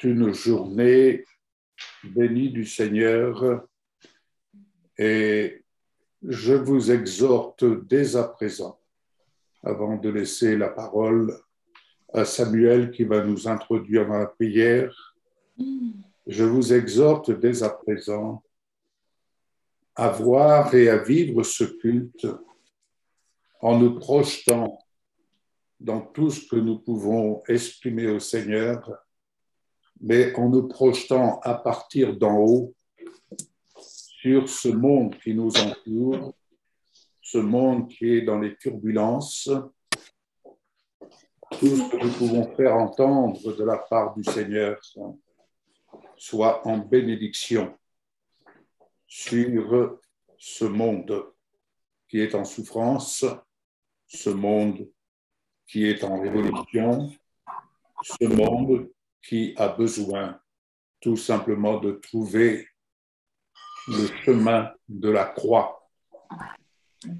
une journée bénie du Seigneur et je vous exhorte dès à présent, avant de laisser la parole à Samuel qui va nous introduire dans la prière, je vous exhorte dès à présent à voir et à vivre ce culte en nous projetant dans tout ce que nous pouvons exprimer au Seigneur, mais en nous projetant à partir d'en haut sur ce monde qui nous entoure, ce monde qui est dans les turbulences, tout ce que nous pouvons faire entendre de la part du Seigneur soit en bénédiction sur ce monde qui est en souffrance, ce monde qui est en révolution, ce monde qui a besoin tout simplement de trouver le chemin de la croix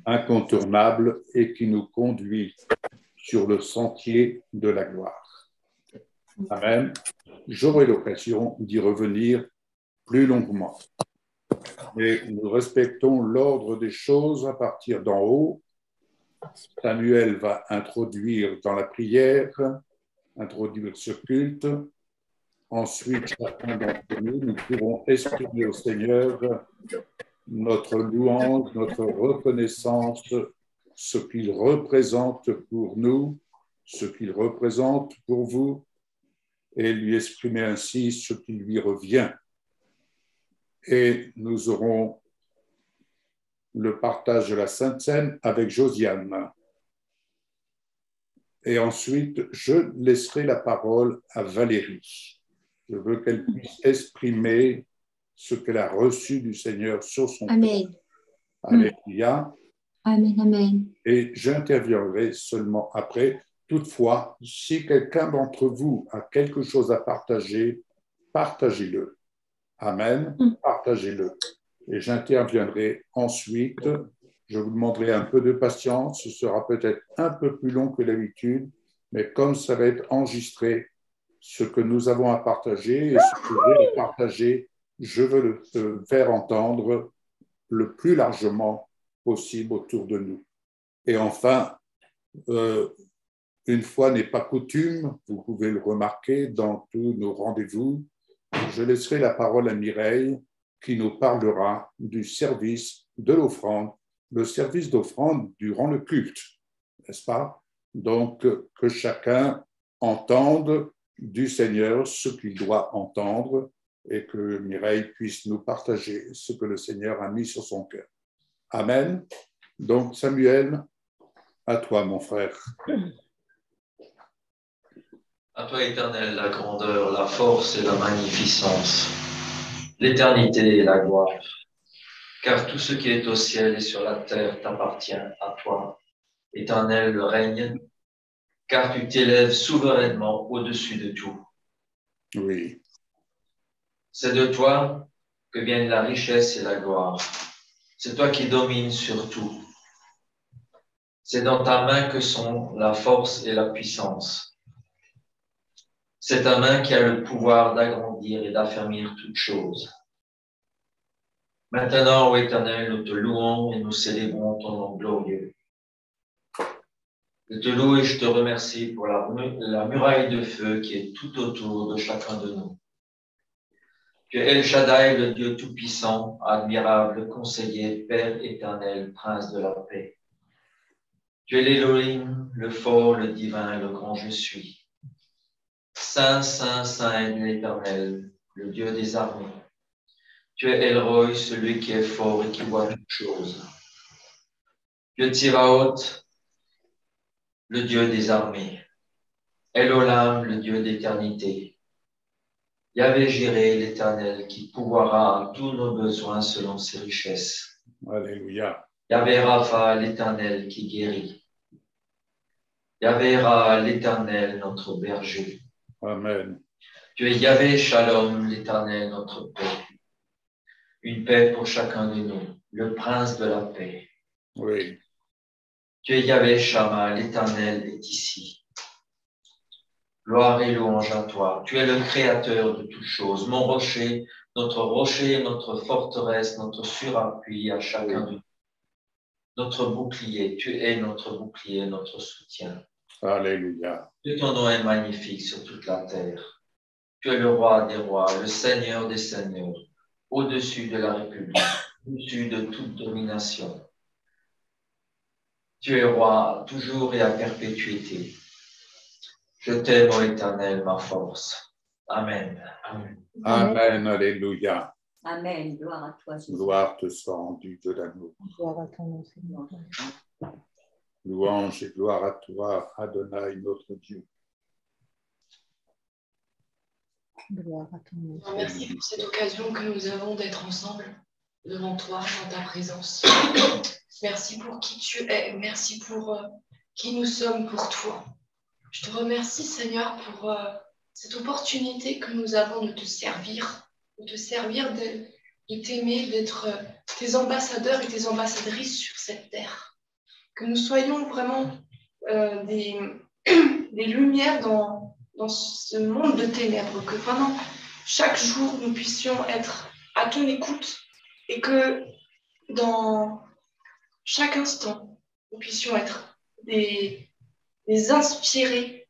incontournable et qui nous conduit sur le sentier de la gloire. Amen. J'aurai l'occasion d'y revenir plus longuement. Mais nous respectons l'ordre des choses à partir d'en haut. Samuel va introduire dans la prière, introduire ce culte. Ensuite, chacun d'entre nous, nous pourrons exprimer au Seigneur notre louange, notre reconnaissance, ce qu'il représente pour nous, ce qu'il représente pour vous, et lui exprimer ainsi ce qui lui revient. Et nous aurons le partage de la Sainte Seine avec Josiane. Et ensuite, je laisserai la parole à Valérie. Je veux qu'elle puisse exprimer ce qu'elle a reçu du Seigneur sur son Amen. cœur. Alléluia. Amen, amen. Et j'interviendrai seulement après. Toutefois, si quelqu'un d'entre vous a quelque chose à partager, partagez-le. Amen. Partagez-le. Et j'interviendrai ensuite. Je vous demanderai un peu de patience. Ce sera peut-être un peu plus long que d'habitude, mais comme ça va être enregistré, ce que nous avons à partager et ce que j'ai à partager, je veux le faire entendre le plus largement possible autour de nous. Et enfin, une fois n'est pas coutume, vous pouvez le remarquer dans tous nos rendez-vous, je laisserai la parole à Mireille qui nous parlera du service de l'offrande, le service d'offrande durant le culte, n'est-ce pas? Donc, que chacun entende du Seigneur ce qu'il doit entendre et que Mireille puisse nous partager ce que le Seigneur a mis sur son cœur. Amen. Donc, Samuel, à toi, mon frère. À toi, Éternel, la grandeur, la force et la magnificence, l'éternité et la gloire. Car tout ce qui est au ciel et sur la terre t'appartient à toi. Éternel, le règne, car tu t'élèves souverainement au-dessus de tout. Oui. C'est de toi que viennent la richesse et la gloire. C'est toi qui domines sur tout. C'est dans ta main que sont la force et la puissance. C'est ta main qui a le pouvoir d'agrandir et d'affermir toutes choses. Maintenant, ô Éternel, nous te louons et nous célébrons ton nom glorieux. Je te loue et je te remercie pour la muraille de feu qui est tout autour de chacun de nous. Tu es El Shaddai, le Dieu tout-puissant, admirable, conseiller, Père éternel, Prince de la paix. Tu es l'Élohim, le fort, le divin, le grand je suis. Saint, Saint, Saint est l'Éternel, le Dieu des armées. Tu es El Roi, celui qui est fort et qui voit toutes choses. Tu es Tsiraoth, le Dieu des armées. El Olam, le Dieu d'éternité. Yahvé Jireh, l'Éternel, qui pourvoira à tous nos besoins selon ses richesses. Alléluia. Yahvé Rapha, l'Éternel, qui guérit. Yahvé Ra, l'Éternel, notre berger. Amen. Tu es Yahvé Shalom, l'Éternel, notre paix. Une paix pour chacun de nous, le prince de la paix. Oui. Tu es Yahvé Shammah, l'Éternel est ici. Gloire et louange à toi. Tu es le créateur de toutes choses, mon rocher, notre forteresse, notre surappui à chacun de nous. Notre bouclier, tu es notre bouclier, notre soutien. Alléluia. Que ton nom est magnifique sur toute la terre. Tu es le roi des rois, le seigneur des seigneurs, au-dessus de la République, au-dessus de toute domination. Tu es roi toujours et à perpétuité. Je t'aime, ô Éternel, ma force. Amen. Amen. Amen. Alléluia. Amen. Gloire à toi, Jésus. Gloire te soit rendue de l'amour. Gloire à ton nom, Seigneur. Louange et gloire à toi, Adonai, notre Dieu. Gloire à ton nom. Merci pour cette occasion que nous avons d'être ensemble devant toi, dans ta présence. Merci pour qui tu es. Merci pour qui nous sommes pour toi. Je te remercie, Seigneur, pour cette opportunité que nous avons de te servir, de t'aimer, d'être tes ambassadeurs et tes ambassadrices sur cette terre. Que nous soyons vraiment des lumières dans ce monde de ténèbres, que pendant chaque jour, nous puissions être à ton écoute et que dans chaque instant, nous puissions être des inspirés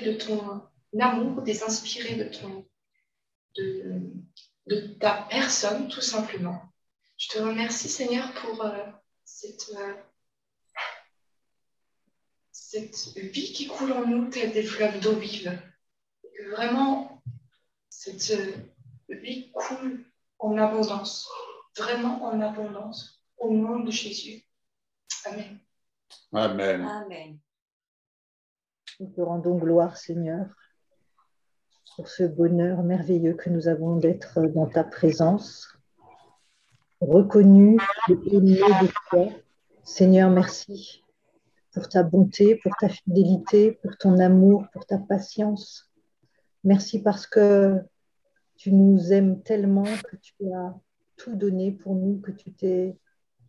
de ton amour, des inspirés de ta personne, tout simplement. Je te remercie, Seigneur, pour cette vie qui coule en nous, telle des fleuves d'eau vive. Et que vraiment, cette vie coule en abondance, vraiment en abondance, au nom de Jésus. Amen. Amen. Amen. Nous te rendons gloire, Seigneur, pour ce bonheur merveilleux que nous avons d'être dans ta présence, reconnus et aimés de toi. Seigneur, merci pour ta bonté, pour ta fidélité, pour ton amour, pour ta patience. Merci parce que tu nous aimes tellement, que tu as tout donné pour nous, que tu t'es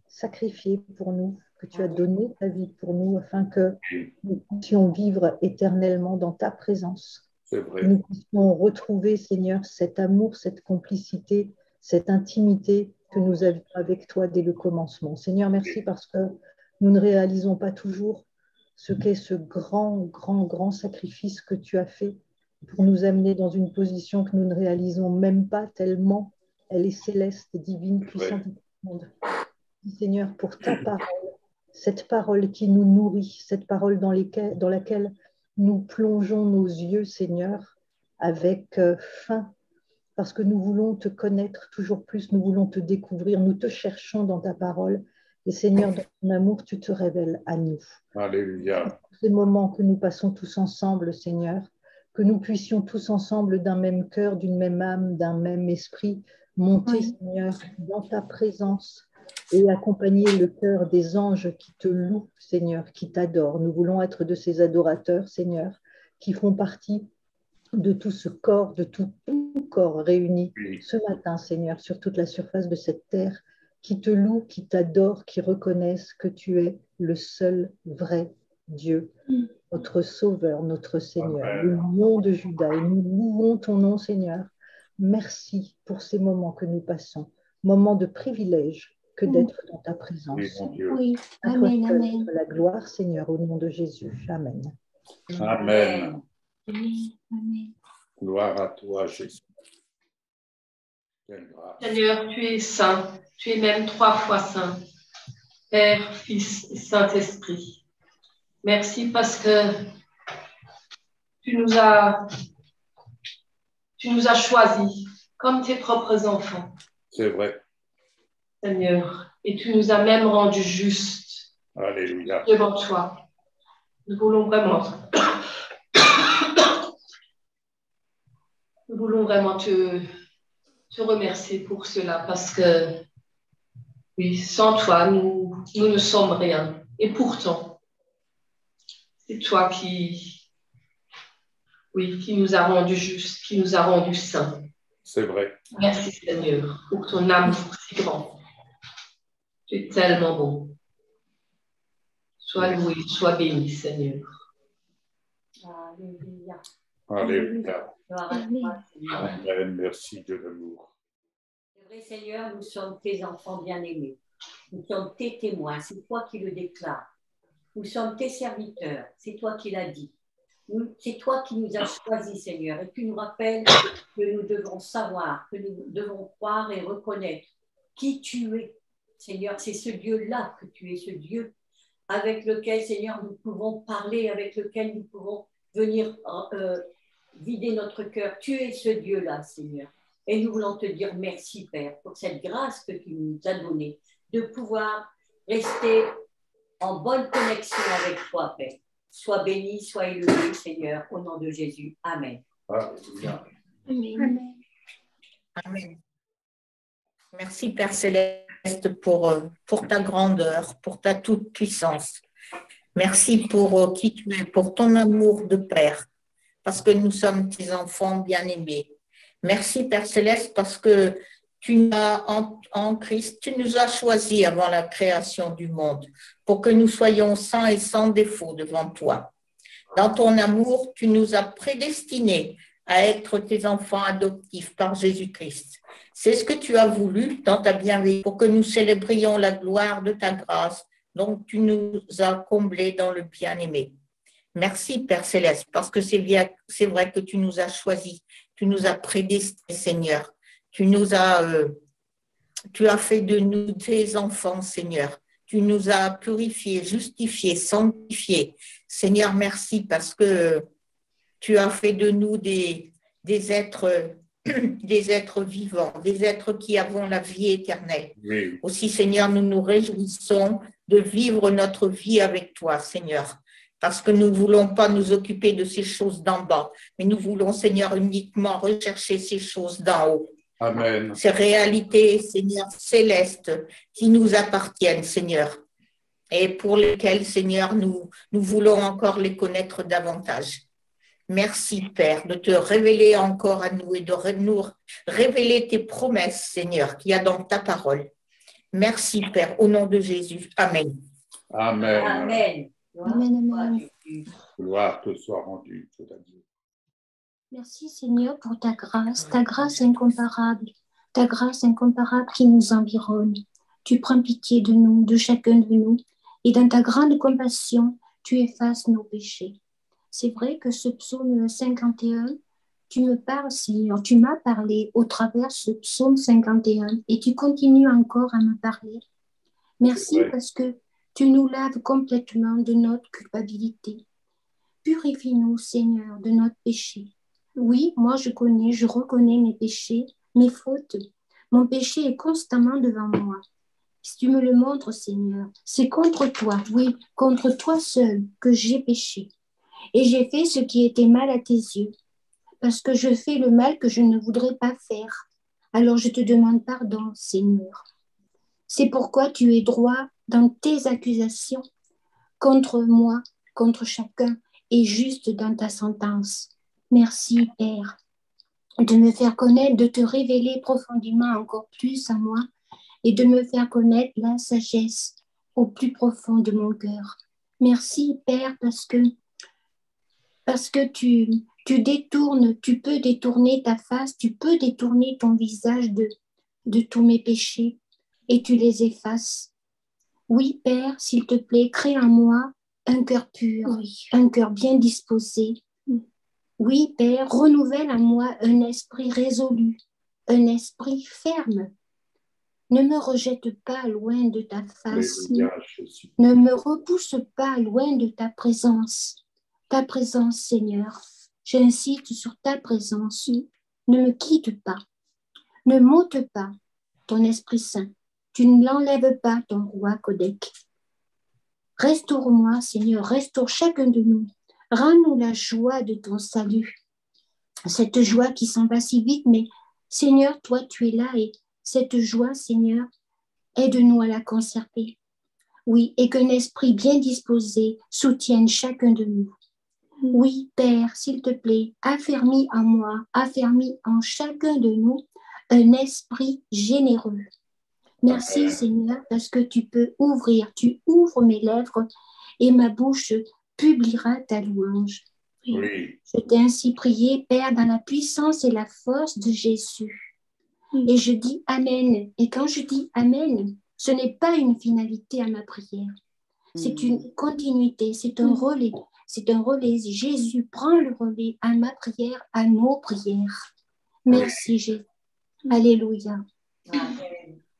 sacrifié pour nous, que tu as donné ta vie pour nous, afin que nous puissions vivre éternellement dans ta présence. C'est vrai. Que nous puissions retrouver, Seigneur, cet amour, cette complicité, cette intimité que nous avions avec toi dès le commencement. Seigneur, merci parce que nous ne réalisons pas toujours ce qu'est ce grand sacrifice que tu as fait pour nous amener dans une position que nous ne réalisons même pas tellement elle est céleste, divine, puissante et profonde. Seigneur, pour ta parole, cette parole qui nous nourrit, cette parole dans laquelle nous plongeons nos yeux, Seigneur, avec faim, parce que nous voulons te connaître toujours plus, nous voulons te découvrir, nous te cherchons dans ta parole. Et Seigneur, dans ton amour, tu te révèles à nous. Alléluia. Ces moments que nous passons tous ensemble, Seigneur, que nous puissions tous ensemble d'un même cœur, d'une même âme, d'un même esprit, monter, Seigneur, dans ta présence et accompagner le cœur des anges qui te louent, Seigneur, qui t'adorent. Nous voulons être de ces adorateurs, Seigneur, qui font partie de tout ce corps, de tout corps réuni ce matin, Seigneur, sur toute la surface de cette terre, qui te louent, qui t'adorent, qui reconnaissent que tu es le seul vrai Dieu, notre Sauveur, notre Seigneur, Amen. le lion de Juda. Et nous louons ton nom, Seigneur. Merci pour ces moments que nous passons, moments de privilège que d'être dans ta présence. Oui, mon Dieu. Oui. À toi Amen, seul amen. soit la gloire, Seigneur, au nom de Jésus. Amen. Amen. Amen. Gloire à toi, Jésus. Quelle grâce. Seigneur, tu es saint, tu es même 3 fois saint, Père, Fils et Saint-Esprit. Merci parce que tu nous as choisis comme tes propres enfants, C'est vrai. Seigneur, et tu nous as même rendus justes Alléluia. devant toi. Nous voulons vraiment te remercier pour cela parce que, oui, sans toi, nous ne sommes rien. Et pourtant, c'est toi qui nous a rendus justes, qui nous a rendus saints. C'est vrai. Merci Seigneur pour ton amour si grand. Tu es tellement beau. Sois loué, sois béni Seigneur. Alléluia. Alléluia. Gloire à toi, Seigneur. Amen. Merci de l'amour. C'est vrai, Seigneur, nous sommes tes enfants bien-aimés. Nous sommes tes témoins. C'est toi qui le déclares. Nous sommes tes serviteurs. C'est toi qui l'as dit. C'est toi qui nous as choisis, Seigneur. Et tu nous rappelles que nous devons savoir, que nous devons croire et reconnaître qui tu es. Seigneur, c'est ce Dieu-là que tu es, ce Dieu avec lequel, Seigneur, nous pouvons parler, avec lequel nous pouvons venir vider notre cœur. Tu es ce Dieu-là, Seigneur. Et nous voulons te dire merci, Père, pour cette grâce que tu nous as donnée, de pouvoir rester en bonne connexion avec toi, Père. Sois béni, sois élevé, Seigneur, au nom de Jésus. Amen. Alléluia. Amen. Amen. Merci, Père Céleste, pour ta grandeur, pour ta toute-puissance. Merci pour qui tu es, pour ton amour de Père, parce que nous sommes tes enfants bien-aimés. Merci, Père Céleste, parce que en Christ, tu nous as choisis avant la création du monde pour que nous soyons saints et sans défaut devant toi. Dans ton amour, tu nous as prédestinés à être tes enfants adoptifs par Jésus-Christ. C'est ce que tu as voulu dans ta bienveillance pour que nous célébrions la gloire de ta grâce, donc tu nous as comblés dans le bien-aimé. Merci, Père Céleste, parce que c'est vrai que tu nous as choisis, tu nous as prédestinés, Seigneur. Tu as fait de nous tes enfants, Seigneur. Tu nous as purifiés, justifiés, sanctifiés. Seigneur, merci parce que tu as fait de nous des êtres vivants, des êtres qui avons la vie éternelle. Oui. Aussi, Seigneur, nous nous réjouissons de vivre notre vie avec toi, Seigneur, parce que nous ne voulons pas nous occuper de ces choses d'en bas, mais nous voulons, Seigneur, uniquement rechercher ces choses d'en haut. Amen. Ces réalités, Seigneur, célestes qui nous appartiennent, Seigneur, et pour lesquelles, Seigneur, nous voulons encore les connaître davantage. Merci, Père, de te révéler encore à nous et de nous révéler tes promesses, Seigneur, qu'il y a dans ta parole. Merci, Père, au nom de Jésus. Amen. Amen. Amen. Amen. Gloire te soit rendue, tout à Dieu. Merci Seigneur pour ta grâce incomparable qui nous environne. Tu prends pitié de nous, de chacun de nous, et dans ta grande compassion, tu effaces nos péchés. C'est vrai que ce psaume 51, tu me parles Seigneur, tu m'as parlé au travers de ce psaume 51 et tu continues encore à me parler. Merci parce que tu nous laves complètement de notre culpabilité. Purifie-nous Seigneur de notre péché. Oui, moi je reconnais mes péchés, mes fautes. Mon péché est constamment devant moi. Si tu me le montres, Seigneur, c'est contre toi, oui, contre toi seul que j'ai péché. Et j'ai fait ce qui était mal à tes yeux, parce que je fais le mal que je ne voudrais pas faire. Alors je te demande pardon, Seigneur. C'est pourquoi tu es droit dans tes accusations contre moi, contre chacun, et juste dans ta sentence. Merci, Père, de me faire connaître, de te révéler profondément encore plus à moi et de me faire connaître la sagesse au plus profond de mon cœur. Merci, Père, parce que tu détournes, tu peux détourner ta face, tu peux détourner ton visage de tous mes péchés et tu les effaces. Oui, Père, s'il te plaît, crée en moi un cœur pur, un cœur bien disposé. Oui, Père, renouvelle en moi un esprit résolu, un esprit ferme. Ne me rejette pas loin de ta face. Ne me repousse pas loin de ta présence. Ta présence, Seigneur. J'insiste sur ta présence. Ne me quitte pas. Ne m'ôte pas ton Esprit Saint. Tu ne l'enlèves pas, ton roi Codec. Restaure-moi, Seigneur, restaure chacun de nous. Rends-nous la joie de ton salut. Cette joie qui s'en va si vite, mais Seigneur, toi, tu es là et cette joie, Seigneur, aide-nous à la conserver. Oui, et qu'un esprit bien disposé soutienne chacun de nous. Oui, Père, s'il te plaît, affermis en moi, affermis en chacun de nous un esprit généreux. Merci, Seigneur, parce que tu ouvres mes lèvres et ma bouche publiera ta louange. Oui. Je t'ai ainsi prié, Père, dans la puissance et la force de Jésus. Et je dis Amen. Et quand je dis Amen, ce n'est pas une finalité à ma prière. C'est une continuité, c'est un relais. C'est un relais. Jésus prend le relais à ma prière, à nos prières. Merci Jésus. Alléluia.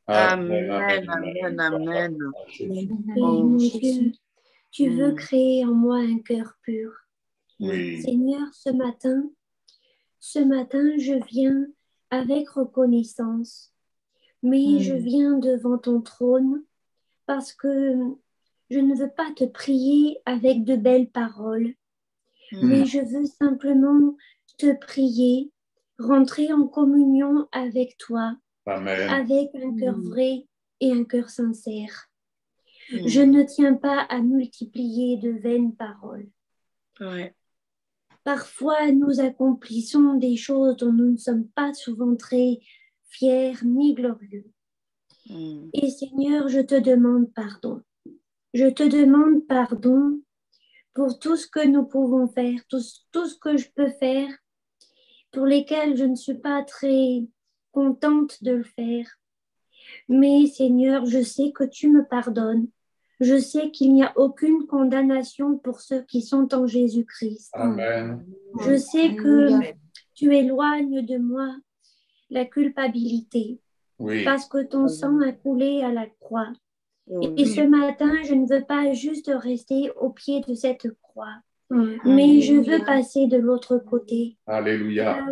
Amen. Amen, amen, amen. Oui, Oh, mon Dieu, tu veux créer en moi un cœur pur. Oui. Seigneur, ce matin, je viens avec reconnaissance. Mais je viens devant ton trône parce que je ne veux pas te prier avec de belles paroles, mais je veux simplement te prier, rentrer en communion avec toi, Amen. avec un cœur vrai et un cœur sincère. Je ne tiens pas à multiplier de vaines paroles. Ouais. Parfois, nous accomplissons des choses dont nous ne sommes pas souvent très fiers ni glorieux. Et Seigneur, je te demande pardon. Je te demande pardon pour tout ce que nous pouvons faire, tout ce que je peux faire, pour lesquels je ne suis pas très contente de le faire. Mais Seigneur, je sais que tu me pardonnes. Je sais qu'il n'y a aucune condamnation pour ceux qui sont en Jésus-Christ. Amen. Je sais que tu éloignes de moi la culpabilité Oui. parce que ton sang a coulé à la croix. Et ce matin, je ne veux pas juste rester au pied de cette croix, mais je veux passer de l'autre côté. Alléluia.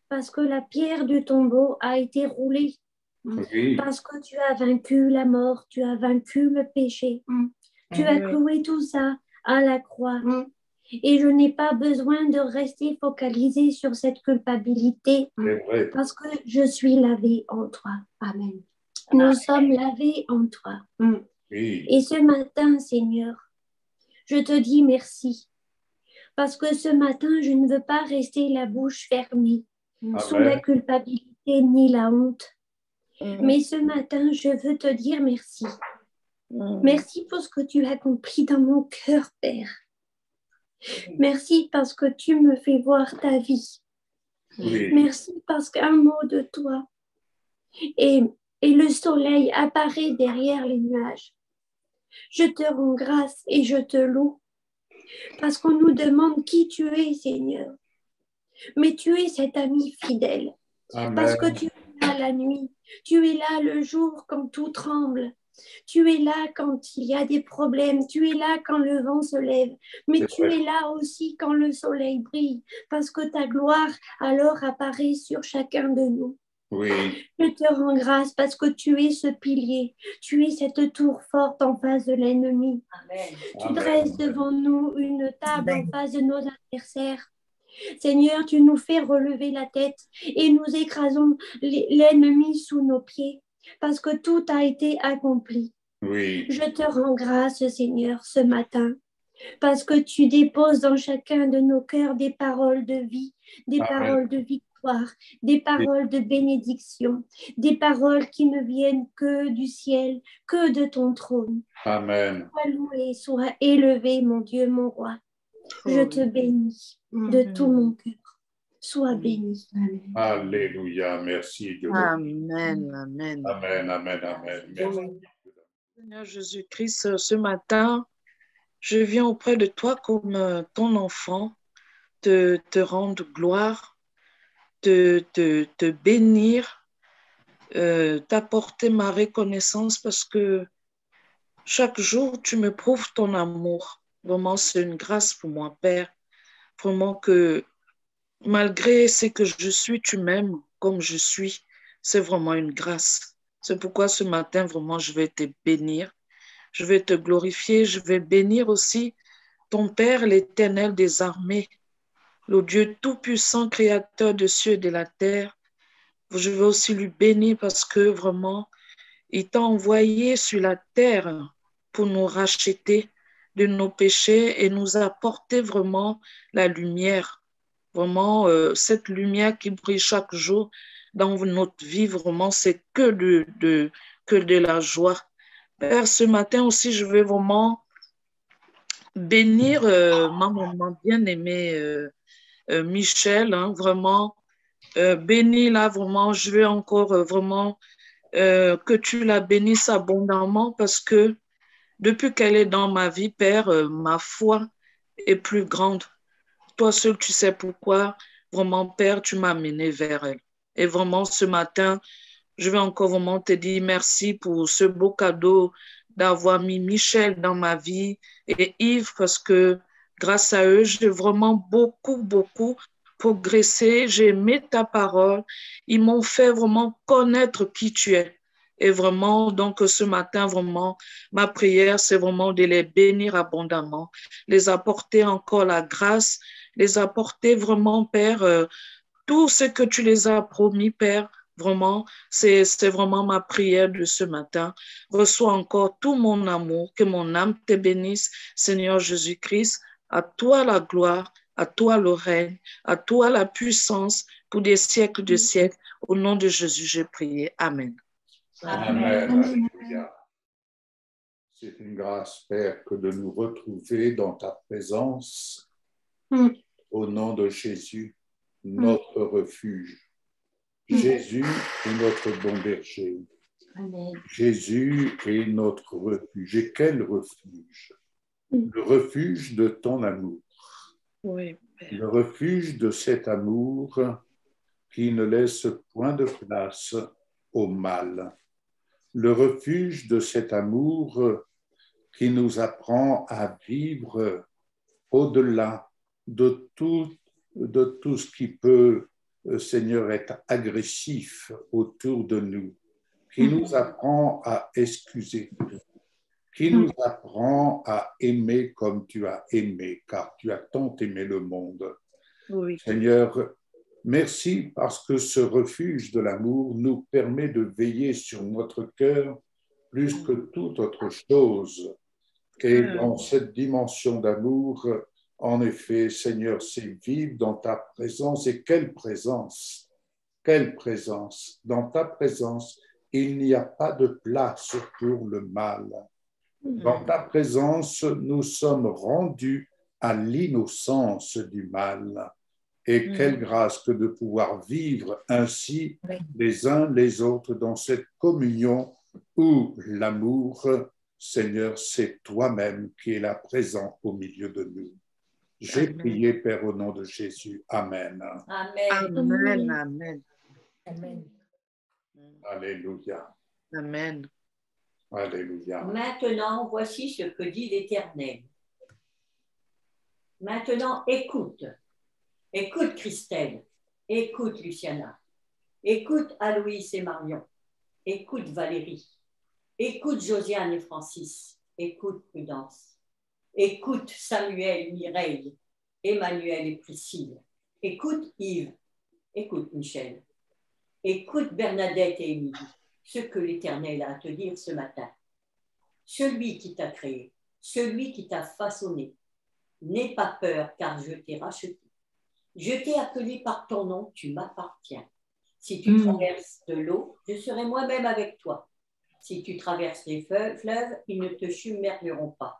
Parce que la pierre du tombeau a été roulée. Oui. Parce que tu as vaincu la mort, tu as vaincu le péché. Tu as cloué tout ça à la croix. Et je n'ai pas besoin de rester focalisée sur cette culpabilité parce que je suis lavée en toi. Amen. Nous sommes lavés en toi. Oui. Et ce matin, Seigneur, je te dis merci. Parce que ce matin, je ne veux pas rester la bouche fermée sous la culpabilité ni la honte. Mais ce matin, je veux te dire merci. Merci pour ce que tu as accompli dans mon cœur, Père. Merci parce que tu me fais voir ta vie. Oui. Merci parce qu'un mot de toi et le soleil apparaît derrière les nuages. Je te rends grâce et je te loue parce qu'on nous demande qui tu es, Seigneur. Mais tu es cet ami fidèle. Amen. Parce que tu es là la nuit, tu es là le jour quand tout tremble. Tu es là quand il y a des problèmes, tu es là quand le vent se lève, mais tu es là aussi quand le soleil brille, parce que ta gloire alors apparaît sur chacun de nous. Oui. Je te rends grâce parce que tu es ce pilier, tu es cette tour forte en face de l'ennemi. Tu dresses devant nous une table en face de nos adversaires. Seigneur, tu nous fais relever la tête et nous écrasons l'ennemi sous nos pieds. Parce que tout a été accompli. Oui. Je te rends grâce, Seigneur, ce matin, parce que tu déposes dans chacun de nos cœurs des paroles de vie, des paroles de victoire, des paroles de bénédiction, des paroles qui ne viennent que du ciel, que de ton trône. Amen. Sois loué, sois élevé, mon Dieu, mon roi. Je te bénis de tout mon cœur. Sois béni. Amen. Alléluia. Merci Dieu. Amen, amen. Amen, amen, amen. Merci. Seigneur Jésus-Christ, ce matin, je viens auprès de toi comme ton enfant, te rendre gloire, te bénir, t'apporter ma reconnaissance parce que chaque jour, tu me prouves ton amour. Vraiment, c'est une grâce pour moi, Père. Vraiment que malgré ce que je suis, tu m'aimes comme je suis. C'est vraiment une grâce. C'est pourquoi ce matin, vraiment, je vais te bénir. Je vais te glorifier. Je vais bénir aussi ton Père, l'Éternel des armées, le Dieu tout-puissant, créateur des cieux et de la terre. Je vais aussi lui bénir parce que vraiment, il t'a envoyé sur la terre pour nous racheter de nos péchés et nous apporter vraiment la lumière. Vraiment, cette lumière qui brille chaque jour dans notre vie, vraiment, c'est que de la joie. Père, ce matin aussi, je vais vraiment bénir ma maman bien-aimée Michel, hein, vraiment, bénis-la vraiment. Je veux encore vraiment que tu la bénisses abondamment parce que depuis qu'elle est dans ma vie, Père, ma foi est plus grande. Toi seul, tu sais pourquoi. Vraiment, Père, tu m'as amené vers elle. Et vraiment, ce matin, je vais encore vraiment te dire merci pour ce beau cadeau d'avoir mis Michel dans ma vie et Yves parce que grâce à eux, j'ai vraiment beaucoup progressé. J'ai aimé ta parole. Ils m'ont fait vraiment connaître qui tu es. Et vraiment, donc ce matin, vraiment, ma prière, c'est vraiment de les bénir abondamment, les apporter encore la grâce, les apporter vraiment, Père, tout ce que tu les as promis, Père. Vraiment, c'est vraiment ma prière de ce matin. Reçois encore tout mon amour, que mon âme te bénisse, Seigneur Jésus-Christ. À toi la gloire, à toi le règne, à toi la puissance pour des siècles de siècles. Au nom de Jésus, j'ai prié. Amen. Amen. Alléluia. C'est une grâce, Père, que de nous retrouver dans ta présence. Au nom de Jésus, notre refuge. Jésus est notre bon berger. Amen. Jésus est notre refuge. Et quel refuge? Le refuge de ton amour. Oui, Père. Le refuge de cet amour qui ne laisse point de place au mal. Le refuge de cet amour qui nous apprend à vivre au-delà de tout ce qui peut, Seigneur, être agressif autour de nous, qui nous apprend à excuser, qui nous apprend à aimer comme tu as aimé, car tu as tant aimé le monde. Oui. Seigneur, merci parce que ce refuge de l'amour nous permet de veiller sur notre cœur plus que toute autre chose. Et dans cette dimension d'amour, en effet, Seigneur, c'est vivre dans ta présence. Et quelle présence! Quelle présence! Dans ta présence, il n'y a pas de place pour le mal. Dans ta présence, nous sommes rendus à l'innocence du mal. Et quelle grâce que de pouvoir vivre ainsi les uns les autres dans cette communion où l'amour, Seigneur, c'est toi-même qui es là présent au milieu de nous. J'ai prié, Père, au nom de Jésus. Amen. Amen. Amen. Amen. Amen. Alléluia. Amen. Alléluia. Maintenant, voici ce que dit l'Éternel. Maintenant, écoute. Écoute Christelle. Écoute Luciana. Écoute Aloïs et Marion. Écoute Valérie. Écoute Josiane et Francis. Écoute Prudence. Écoute Samuel, Mireille, Emmanuel et Priscille. Écoute Yves. Écoute Michel. Écoute Bernadette et Émilie. Ce que l'Éternel a à te dire ce matin. Celui qui t'a créé, celui qui t'a façonné, n'aie pas peur car je t'ai racheté. Je t'ai appelé par ton nom, tu m'appartiens. Si tu traverses de l'eau, je serai moi-même avec toi. Si tu traverses les fleuves, ils ne te submergeront pas.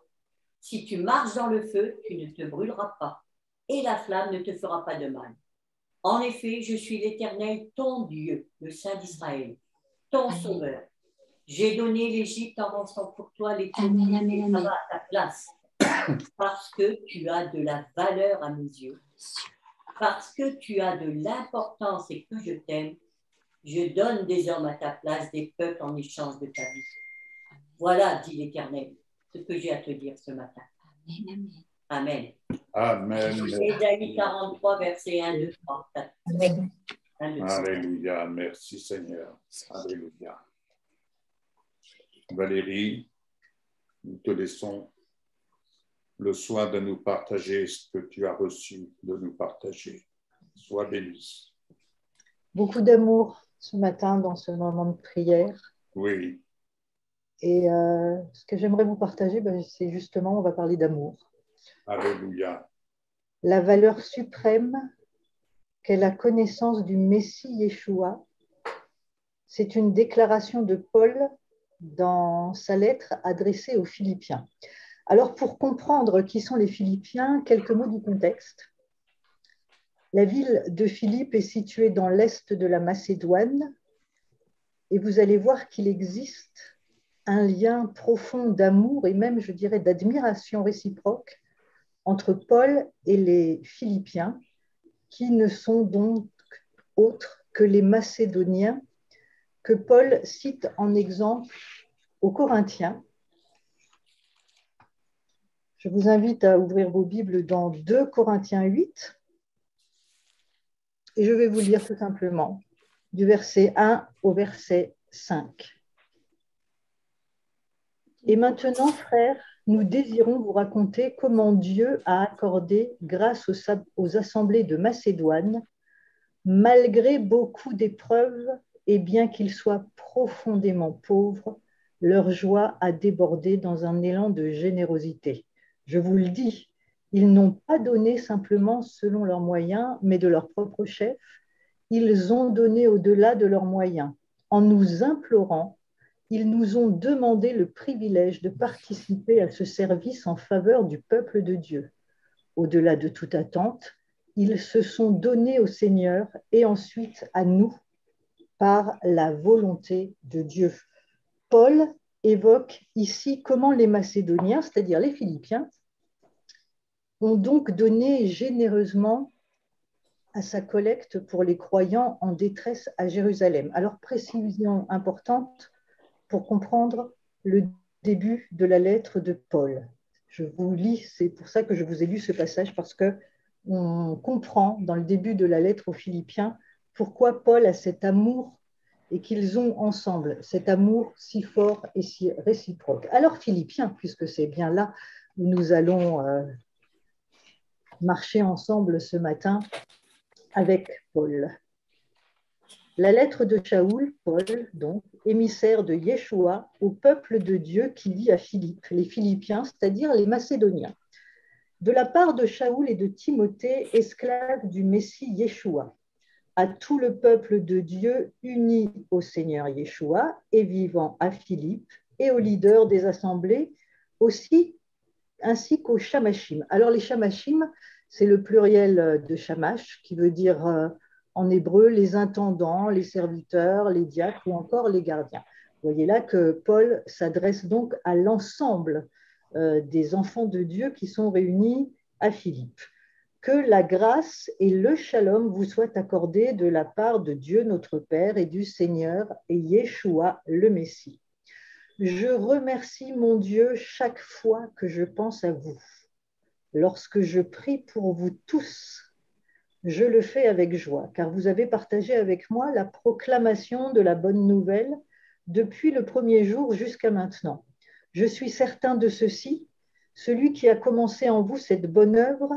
Si tu marches dans le feu, tu ne te brûleras pas, et la flamme ne te fera pas de mal. En effet, je suis l'Éternel, ton Dieu, le Saint d'Israël, ton Sauveur. J'ai donné l'Égypte en rançon pour toi, l'Éthiopie à ta place, parce que tu as de la valeur à mes yeux. Parce que tu as de l'importance et que je t'aime, je donne des hommes à ta place, des peuples en échange de ta vie. Voilà, dit l'Éternel, ce que j'ai à te dire ce matin. Amen. Amen. Ésaïe 43, versets 1, 2, 3, 4. Amen. Alléluia. Merci Seigneur. Alléluia. Valérie, nous te laissons le soin de nous partager ce que tu as reçu de nous partager. Sois bénie. Beaucoup d'amour ce matin dans ce moment de prière. Oui. Et ce que j'aimerais vous partager, c'est justement, on va parler d'amour. Alléluia. La valeur suprême qu'est la connaissance du Messie Yeshua, c'est une déclaration de Paul dans sa lettre adressée aux Philippiens. Alors, pour comprendre qui sont les Philippiens, quelques mots du contexte. La ville de Philippe est située dans l'est de la Macédoine et vous allez voir qu'il existe un lien profond d'amour et même, je dirais, d'admiration réciproque entre Paul et les Philippiens, qui ne sont donc autres que les Macédoniens que Paul cite en exemple aux Corinthiens. Je vous invite à ouvrir vos Bibles dans 2 Corinthiens 8 et je vais vous lire tout simplement du verset 1 au verset 5. Et maintenant, frères, nous désirons vous raconter comment Dieu a accordé grâce aux assemblées de Macédoine, malgré beaucoup d'épreuves et bien qu'ils soient profondément pauvres, leur joie a débordé dans un élan de générosité. Je vous le dis, ils n'ont pas donné simplement selon leurs moyens, mais de leur propre chef. Ils ont donné au-delà de leurs moyens. En nous implorant, ils nous ont demandé le privilège de participer à ce service en faveur du peuple de Dieu. Au-delà de toute attente, ils se sont donnés au Seigneur et ensuite à nous par la volonté de Dieu. Paul évoque ici comment les Macédoniens, c'est-à-dire les Philippiens, ont donc donné généreusement à sa collecte pour les croyants en détresse à Jérusalem. Alors, précision importante pour comprendre le début de la lettre de Paul. Je vous lis, c'est pour ça que je vous ai lu ce passage, parce qu'on comprend dans le début de la lettre aux Philippiens pourquoi Paul a cet amour et qu'ils ont ensemble cet amour si fort et si réciproque. Alors, Philippiens, puisque c'est bien là où nous allons marcher ensemble ce matin avec Paul. La lettre de Shaoul, Paul, donc, émissaire de Yeshua, au peuple de Dieu qui vit à Philippe, les Philippiens, c'est-à-dire les Macédoniens. De la part de Shaoul et de Timothée, esclaves du Messie Yeshua, à tout le peuple de Dieu uni au Seigneur Yeshua et vivant à Philippe, et aux leaders des assemblées aussi, ainsi qu'aux Shamashim. Alors les Shamashim, c'est le pluriel de Shamash, qui veut dire en hébreu les intendants, les serviteurs, les diacres ou encore les gardiens. Vous voyez là que Paul s'adresse donc à l'ensemble des enfants de Dieu qui sont réunis à Philippe. Que la grâce et le shalom vous soient accordés de la part de Dieu notre Père et du Seigneur et Yeshua le Messie. Je remercie mon Dieu chaque fois que je pense à vous. Lorsque je prie pour vous tous, je le fais avec joie, car vous avez partagé avec moi la proclamation de la bonne nouvelle depuis le premier jour jusqu'à maintenant. Je suis certain de ceci, celui qui a commencé en vous cette bonne œuvre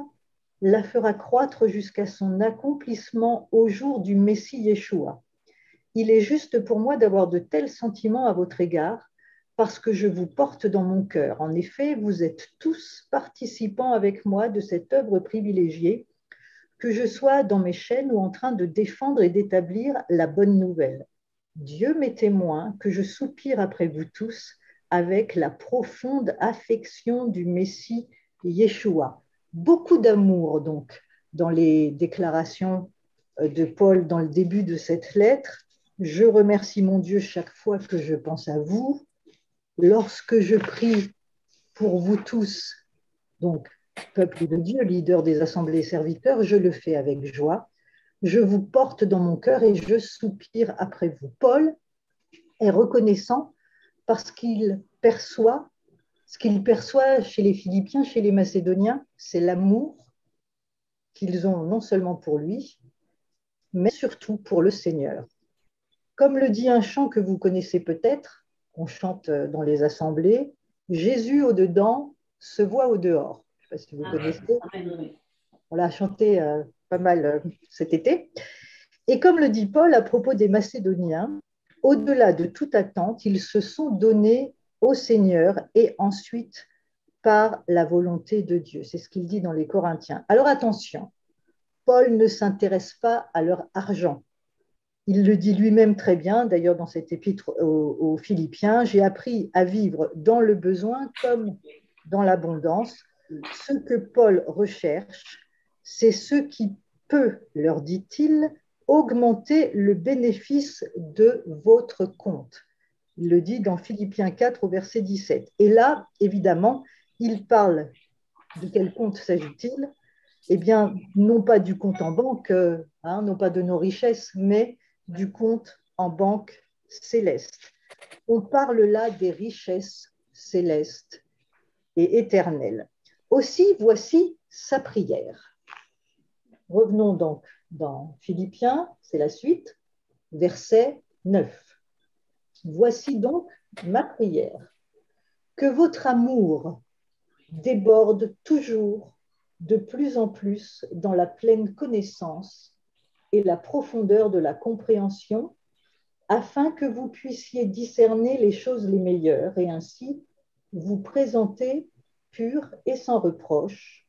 la fera croître jusqu'à son accomplissement au jour du Messie Yeshua. Il est juste pour moi d'avoir de tels sentiments à votre égard, parce que je vous porte dans mon cœur. En effet, vous êtes tous participants avec moi de cette œuvre privilégiée, que je sois dans mes chaînes ou en train de défendre et d'établir la bonne nouvelle. Dieu m'est témoin que je soupire après vous tous avec la profonde affection du Messie Yeshua. Beaucoup d'amour, donc, dans les déclarations de Paul dans le début de cette lettre. Je remercie mon Dieu chaque fois que je pense à vous. Lorsque je prie pour vous tous, donc, peuple de Dieu, leader des assemblées et serviteurs, je le fais avec joie. Je vous porte dans mon cœur et je soupire après vous. Paul est reconnaissant parce qu'il perçoit, ce qu'il perçoit chez les Philippiens, chez les Macédoniens, c'est l'amour qu'ils ont non seulement pour lui, mais surtout pour le Seigneur. Comme le dit un chant que vous connaissez peut-être, on chante dans les assemblées, Jésus au dedans se voit au dehors. Je ne sais pas si vous connaissez. On l'a chanté pas mal cet été. Et comme le dit Paul à propos des Macédoniens, au-delà de toute attente, ils se sont donnés au Seigneur et ensuite par la volonté de Dieu. C'est ce qu'il dit dans les Corinthiens. Alors attention, Paul ne s'intéresse pas à leur argent. Il le dit lui-même très bien, d'ailleurs dans cet épître aux Philippiens, j'ai appris à vivre dans le besoin comme dans l'abondance. Ce que Paul recherche, c'est ce qui peut, leur dit-il, augmenter le bénéfice de votre compte. Il le dit dans Philippiens 4 au verset 17. Et là, évidemment, il parle de quel compte s'agit-il? Eh bien, non pas du compte en banque, non pas de nos richesses, mais du compte en banque céleste. On parle là des richesses célestes et éternelles. Aussi, voici sa prière. Revenons donc dans Philippiens, c'est la suite, verset 9. Voici donc ma prière, que votre amour déborde toujours de plus en plus dans la pleine connaissance et la profondeur de la compréhension, afin que vous puissiez discerner les choses les meilleures et ainsi vous présenter pur et sans reproche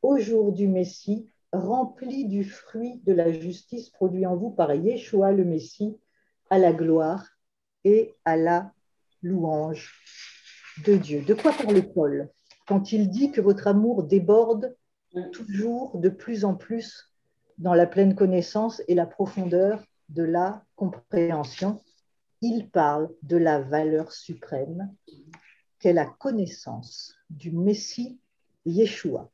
au jour du Messie, rempli du fruit de la justice produit en vous par Yeshua le Messie, à la gloire et à la louange de Dieu. De quoi parle Paul quand il dit que votre amour déborde toujours de plus en plus dans la pleine connaissance et la profondeur de la compréhension? Il parle de la valeur suprême qu'est la connaissance du Messie Yeshua.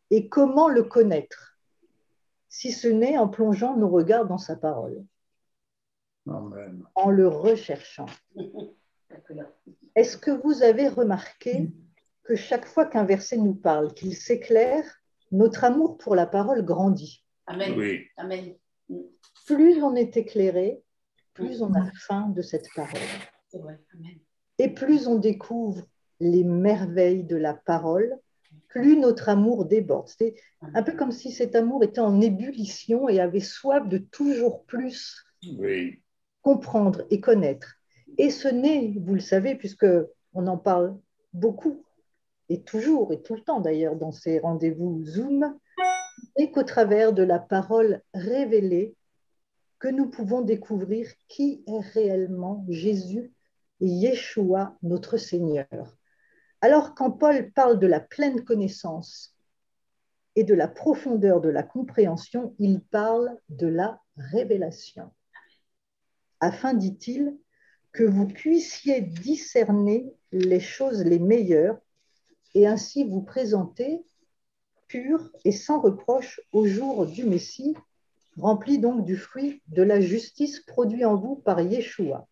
Et comment le connaître, si ce n'est en plongeant nos regards dans sa parole, Amen. en le recherchant. Est-ce que vous avez remarqué que chaque fois qu'un verset nous parle, qu'il s'éclaire, notre amour pour la parole grandit? Amen. Oui. Amen. Plus on est éclairé, plus on a faim de cette parole. C'est vrai. Amen. Et plus on découvre les merveilles de la parole, plus notre amour déborde. C'est un peu comme si cet amour était en ébullition et avait soif de toujours plus Oui. comprendre et connaître. Et ce n'est, vous le savez, puisque on en parle beaucoup, et toujours, et tout le temps d'ailleurs, dans ces rendez-vous Zoom, et qu'au travers de la parole révélée, que nous pouvons découvrir qui est réellement Jésus et Yeshua, notre Seigneur. Alors, quand Paul parle de la pleine connaissance et de la profondeur de la compréhension, il parle de la révélation. Afin, dit-il, que vous puissiez discerner les choses les meilleures et ainsi vous présenter pur et sans reproche au jour du Messie, rempli donc du fruit de la justice produit en vous par Yeshua.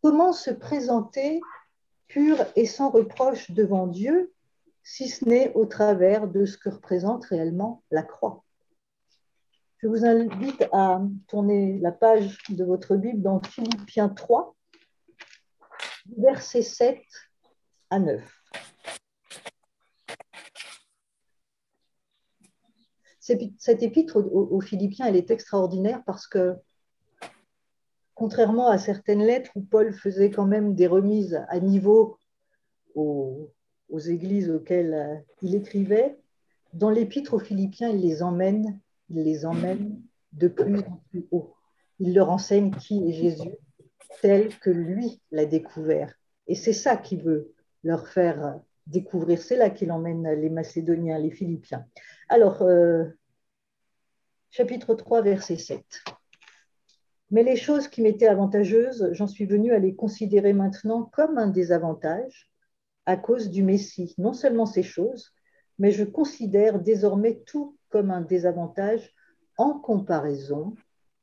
Comment se présenter pur et sans reproche devant Dieu, si ce n'est au travers de ce que représente réellement la croix? Je vous invite à tourner la page de votre Bible dans Philippiens 3, versets 7 à 9. Cette épître aux Philippiens, elle est extraordinaire parce que, contrairement à certaines lettres où Paul faisait quand même des remises à niveau aux églises auxquelles il écrivait, dans l'épître aux Philippiens, il les emmène de plus en plus haut. Il leur enseigne qui est Jésus, tel que lui l'a découvert. Et c'est ça qu'il veut leur faire découvrir. C'est là qu'il emmène les Macédoniens, les Philippiens. Alors, chapitre 3, verset 7. Mais les choses qui m'étaient avantageuses, j'en suis venue à les considérer maintenant comme un désavantage à cause du Messie. Non seulement ces choses, mais je considère désormais tout comme un désavantage en comparaison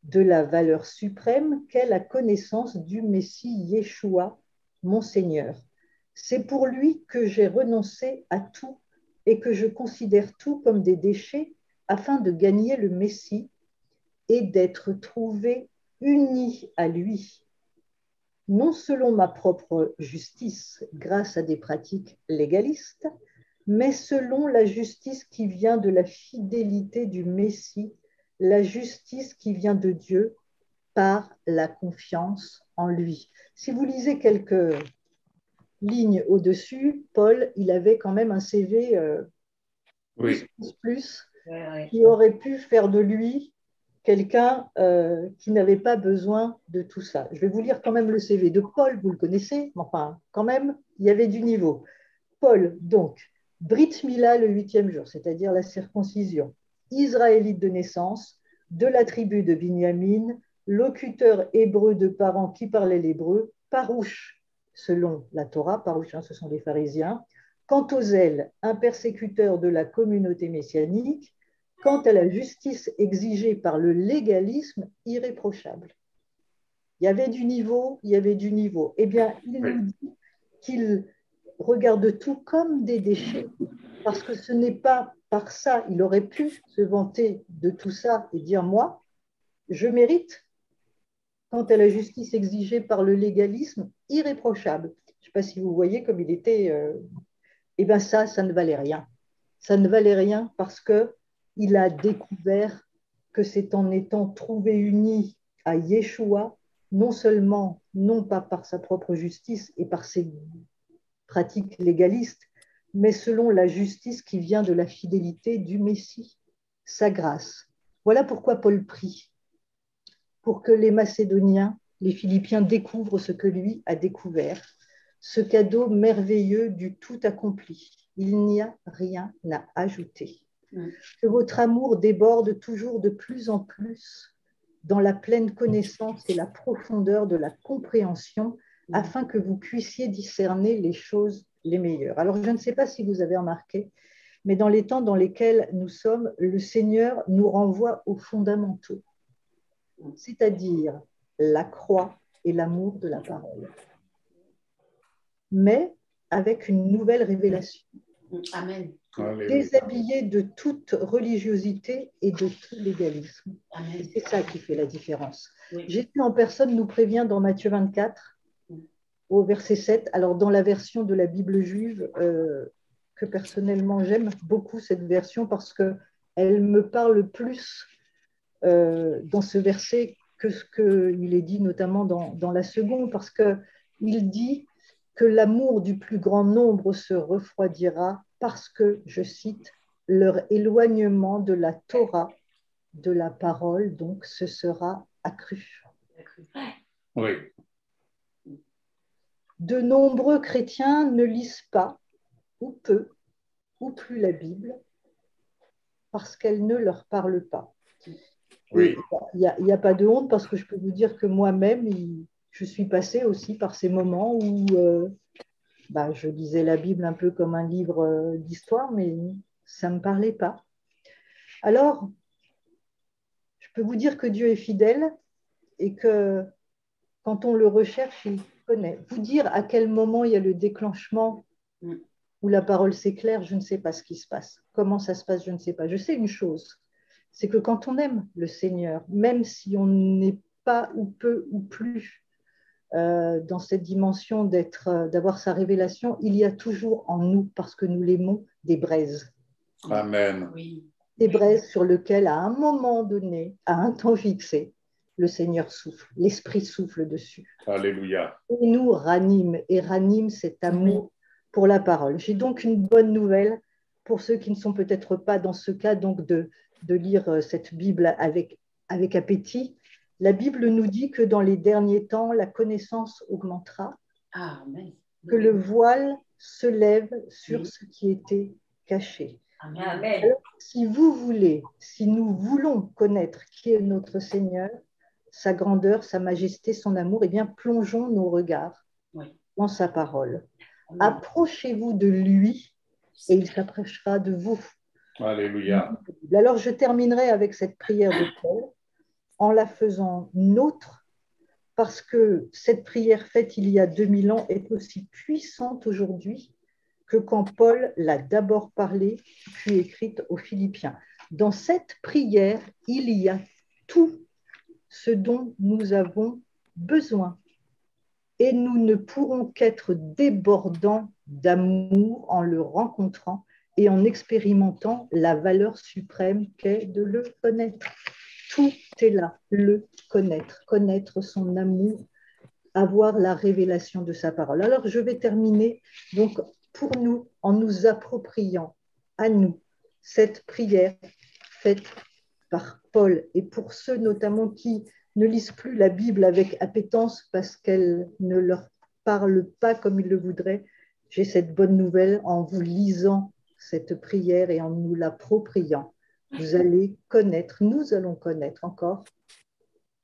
de la valeur suprême qu'est la connaissance du Messie Yeshua, mon Seigneur. C'est pour lui que j'ai renoncé à tout et que je considère tout comme des déchets afin de gagner le Messie et d'être trouvé uni à lui, non selon ma propre justice, grâce à des pratiques légalistes, mais selon la justice qui vient de la fidélité du Messie, la justice qui vient de Dieu par la confiance en lui. Si vous lisez quelques lignes au-dessus, Paul, il avait quand même un CV plus, qui aurait pu faire de lui quelqu'un qui n'avait pas besoin de tout ça. Je vais vous lire quand même le CV de Paul, vous le connaissez, mais enfin, quand même, il y avait du niveau. Paul, donc, Brit Mila le 8e jour, c'est-à-dire la circoncision, israélite de naissance, de la tribu de Binyamin, locuteur hébreu de parents qui parlaient l'hébreu, parouche, selon la Torah, parouche, ce sont les pharisiens, quant aux zèles, un persécuteur de la communauté messianique, quant à la justice exigée par le légalisme, irréprochable. Il y avait du niveau, il y avait du niveau. Eh bien, il nous dit qu'il regarde tout comme des déchets, parce que ce n'est pas par ça, il aurait pu se vanter de tout ça et dire, moi, je mérite, quant à la justice exigée par le légalisme, irréprochable. Je ne sais pas si vous voyez comme il était... Eh bien ça ne valait rien. Ça ne valait rien parce qu'il a découvert que c'est en étant trouvé uni à Yeshua, non seulement, non pas par sa propre justice et par ses pratiques légalistes, mais selon la justice qui vient de la fidélité du Messie, sa grâce. Voilà pourquoi Paul prie, pour que les Macédoniens, les Philippiens découvrent ce que lui a découvert, ce cadeau merveilleux du tout accompli. Il n'y a rien à ajouter. Que votre amour déborde toujours de plus en plus dans la pleine connaissance et la profondeur de la compréhension, afin que vous puissiez discerner les choses les meilleures. Alors, je ne sais pas si vous avez remarqué, mais dans les temps dans lesquels nous sommes, le Seigneur nous renvoie aux fondamentaux, c'est-à-dire la croix et l'amour de la parole, mais avec une nouvelle révélation. Amen. Déshabillé de toute religiosité et de tout légalisme. C'est ça qui fait la différence. Oui. Jésus en personne nous prévient dans Matthieu 24, au verset 7, alors dans la version de la Bible juive, que personnellement j'aime beaucoup cette version parce qu'elle me parle plus dans ce verset que ce qu'il est dit notamment dans la seconde, parce qu'il dit que l'amour du plus grand nombre se refroidira parce que, je cite, leur éloignement de la Torah, de la parole, donc, se sera accru. Oui. De nombreux chrétiens ne lisent pas, ou peu, ou plus la Bible, parce qu'elle ne leur parle pas. Oui. Il n'y a pas de honte, parce que je peux vous dire que moi-même, je suis passée aussi par ces moments où je lisais la Bible un peu comme un livre d'histoire, mais ça ne me parlait pas. Alors, je peux vous dire que Dieu est fidèle et que quand on le recherche, il connaît. Vous dire à quel moment il y a le déclenchement où la parole s'éclaire, je ne sais pas ce qui se passe. Comment ça se passe, je ne sais pas. Je sais une chose, c'est que quand on aime le Seigneur, même si on n'est pas ou peu ou plus dans cette dimension d'avoir sa révélation, il y a toujours en nous, parce que nous l'aimons, des braises. Amen. Des braises sur lesquelles, à un moment donné, à un temps fixé, le Seigneur souffle, l'Esprit souffle dessus. Alléluia. Et nous ranime cet amour pour la parole. J'ai donc une bonne nouvelle pour ceux qui ne sont peut-être pas dans ce cas, donc de lire cette Bible avec appétit. La Bible nous dit que dans les derniers temps, la connaissance augmentera, Amen. que le voile se lève sur ce qui était caché. Amen. Alors, si nous voulons connaître qui est notre Seigneur, sa grandeur, sa majesté, son amour, eh bien, plongeons nos regards dans sa parole. Amen. Approchez-vous de lui et il s'approchera de vous. Alléluia. Alors, je terminerai avec cette prière de Paul, en la faisant nôtre, parce que cette prière faite il y a 2000 ans est aussi puissante aujourd'hui que quand Paul l'a d'abord parlée, puis écrite aux Philippiens. Dans cette prière, il y a tout ce dont nous avons besoin. Et nous ne pourrons qu'être débordants d'amour en le rencontrant et en expérimentant la valeur suprême qu'est de le connaître. Tout est là, le connaître son amour, avoir la révélation de sa parole. Alors, je vais terminer donc pour nous en nous appropriant à nous cette prière faite par Paul et pour ceux notamment qui ne lisent plus la Bible avec appétence parce qu'elle ne leur parle pas comme ils le voudraient, J'ai cette bonne nouvelle en vous lisant cette prière et en nous l'appropriant. Vous allez connaître, nous allons connaître encore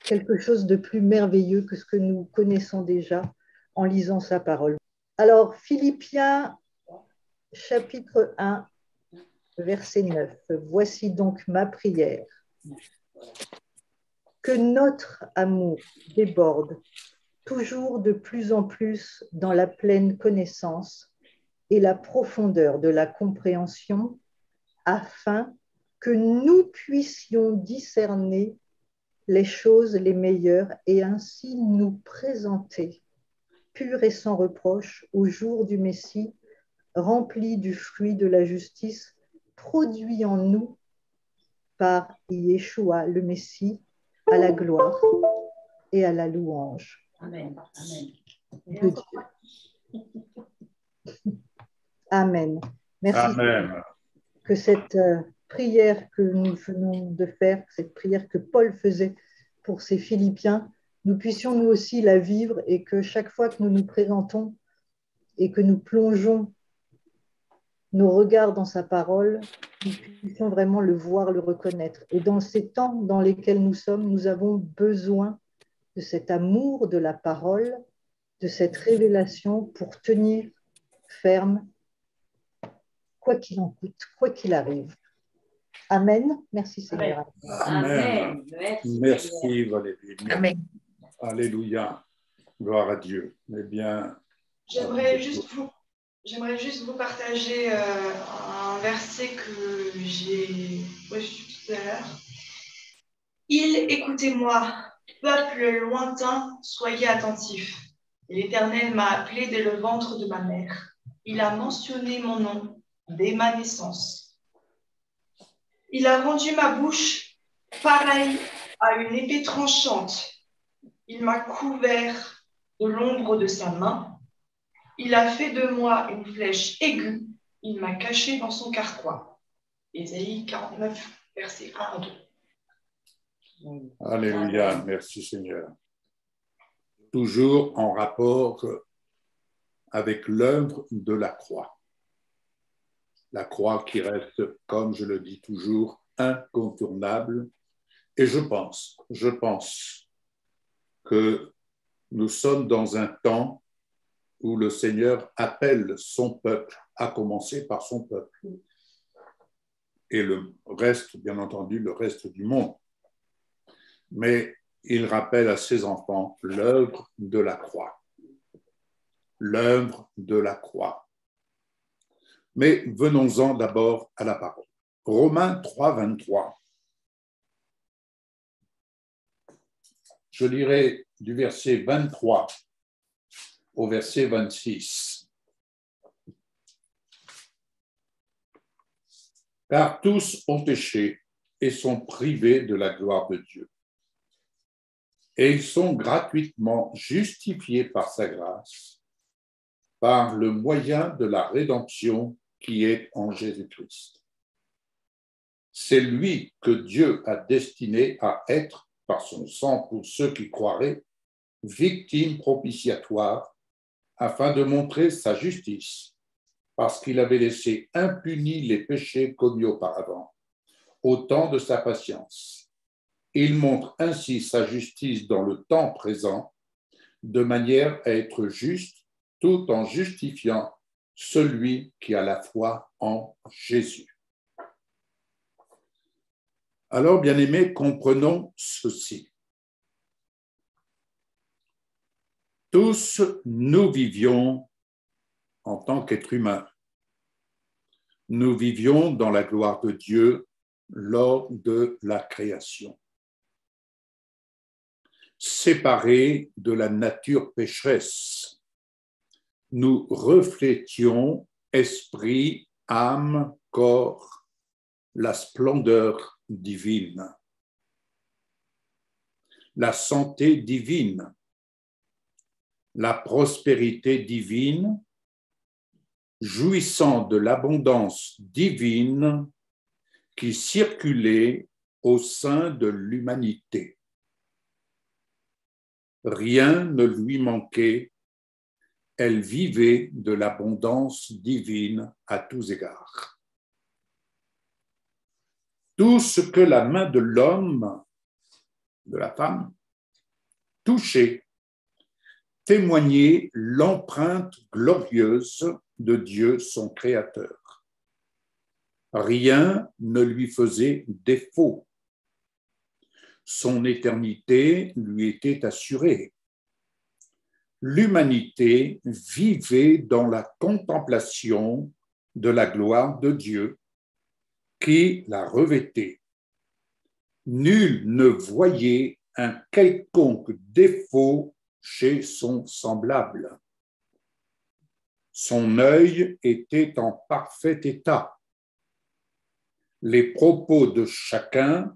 quelque chose de plus merveilleux que ce que nous connaissons déjà en lisant sa parole. Alors, Philippiens, chapitre 1, verset 9. Voici donc ma prière. Que notre amour déborde toujours de plus en plus dans la pleine connaissance et la profondeur de la compréhension, afin que nous puissions discerner les choses les meilleures et ainsi nous présenter purs et sans reproche au jour du Messie, remplis du fruit de la justice, produit en nous par Yeshua le Messie, à la gloire et à la louange. Amen. Amen. De Dieu. Amen. Merci. Amen. Que cette prière que nous venons de faire, cette prière que Paul faisait pour ses Philippiens, nous puissions nous aussi la vivre et que chaque fois que nous nous présentons et que nous plongeons nos regards dans sa parole, nous puissions vraiment le voir, le reconnaître. Et dans ces temps dans lesquels nous sommes, nous avons besoin de cet amour de la parole, de cette révélation pour tenir ferme, quoi qu'il en coûte, quoi qu'il arrive. Amen. Merci Seigneur. Amen. Merci Valérie. Amen. Alléluia. Gloire à Dieu. Eh bien, J'aimerais juste vous partager un verset que j'ai reçu tout à l'heure. Écoutez-moi, peuple lointain, soyez attentifs. L'Éternel m'a appelé dès le ventre de ma mère. Il a mentionné mon nom dès ma naissance. Il a rendu ma bouche pareille à une épée tranchante. Il m'a couvert de l'ombre de sa main. Il a fait de moi une flèche aiguë. Il m'a caché dans son carquois. Ésaïe 49, versets 1 à 2. Alléluia. Merci Seigneur. Toujours en rapport avec l'œuvre de la croix. La croix qui reste, comme je le dis toujours, incontournable. Et je pense que nous sommes dans un temps où le Seigneur appelle son peuple, à commencer par son peuple. Et le reste, bien entendu, le reste du monde. Mais il rappelle à ses enfants l'œuvre de la croix. L'œuvre de la croix. Mais venons-en d'abord à la parole. Romains 3, 23. Je lirai du verset 23 au verset 26. Car tous ont péché et sont privés de la gloire de Dieu. Et ils sont gratuitement justifiés par sa grâce, par le moyen de la rédemption qui est en Jésus-Christ. C'est lui que Dieu a destiné à être, par son sang pour ceux qui croiraient, victime propitiatoire, afin de montrer sa justice, parce qu'il avait laissé impunis les péchés commis auparavant, au temps de sa patience. Il montre ainsi sa justice dans le temps présent, de manière à être juste, tout en justifiant celui qui a la foi en Jésus. Alors, bien-aimés, comprenons ceci. Tous, nous vivions en tant qu'êtres humains. Nous vivions dans la gloire de Dieu lors de la création. Séparés de la nature pécheresse, nous reflétions esprit, âme, corps, la splendeur divine, la santé divine, la prospérité divine, jouissant de l'abondance divine qui circulait au sein de l'humanité. Rien ne lui manquait elle vivait de l'abondance divine à tous égards. Tout ce que la main de l'homme, de la femme, touchait, témoignait l'empreinte glorieuse de Dieu, son Créateur. Rien ne lui faisait défaut. Son éternité lui était assurée. L'humanité vivait dans la contemplation de la gloire de Dieu qui la revêtait. Nul ne voyait un quelconque défaut chez son semblable. Son œil était en parfait état. Les propos de chacun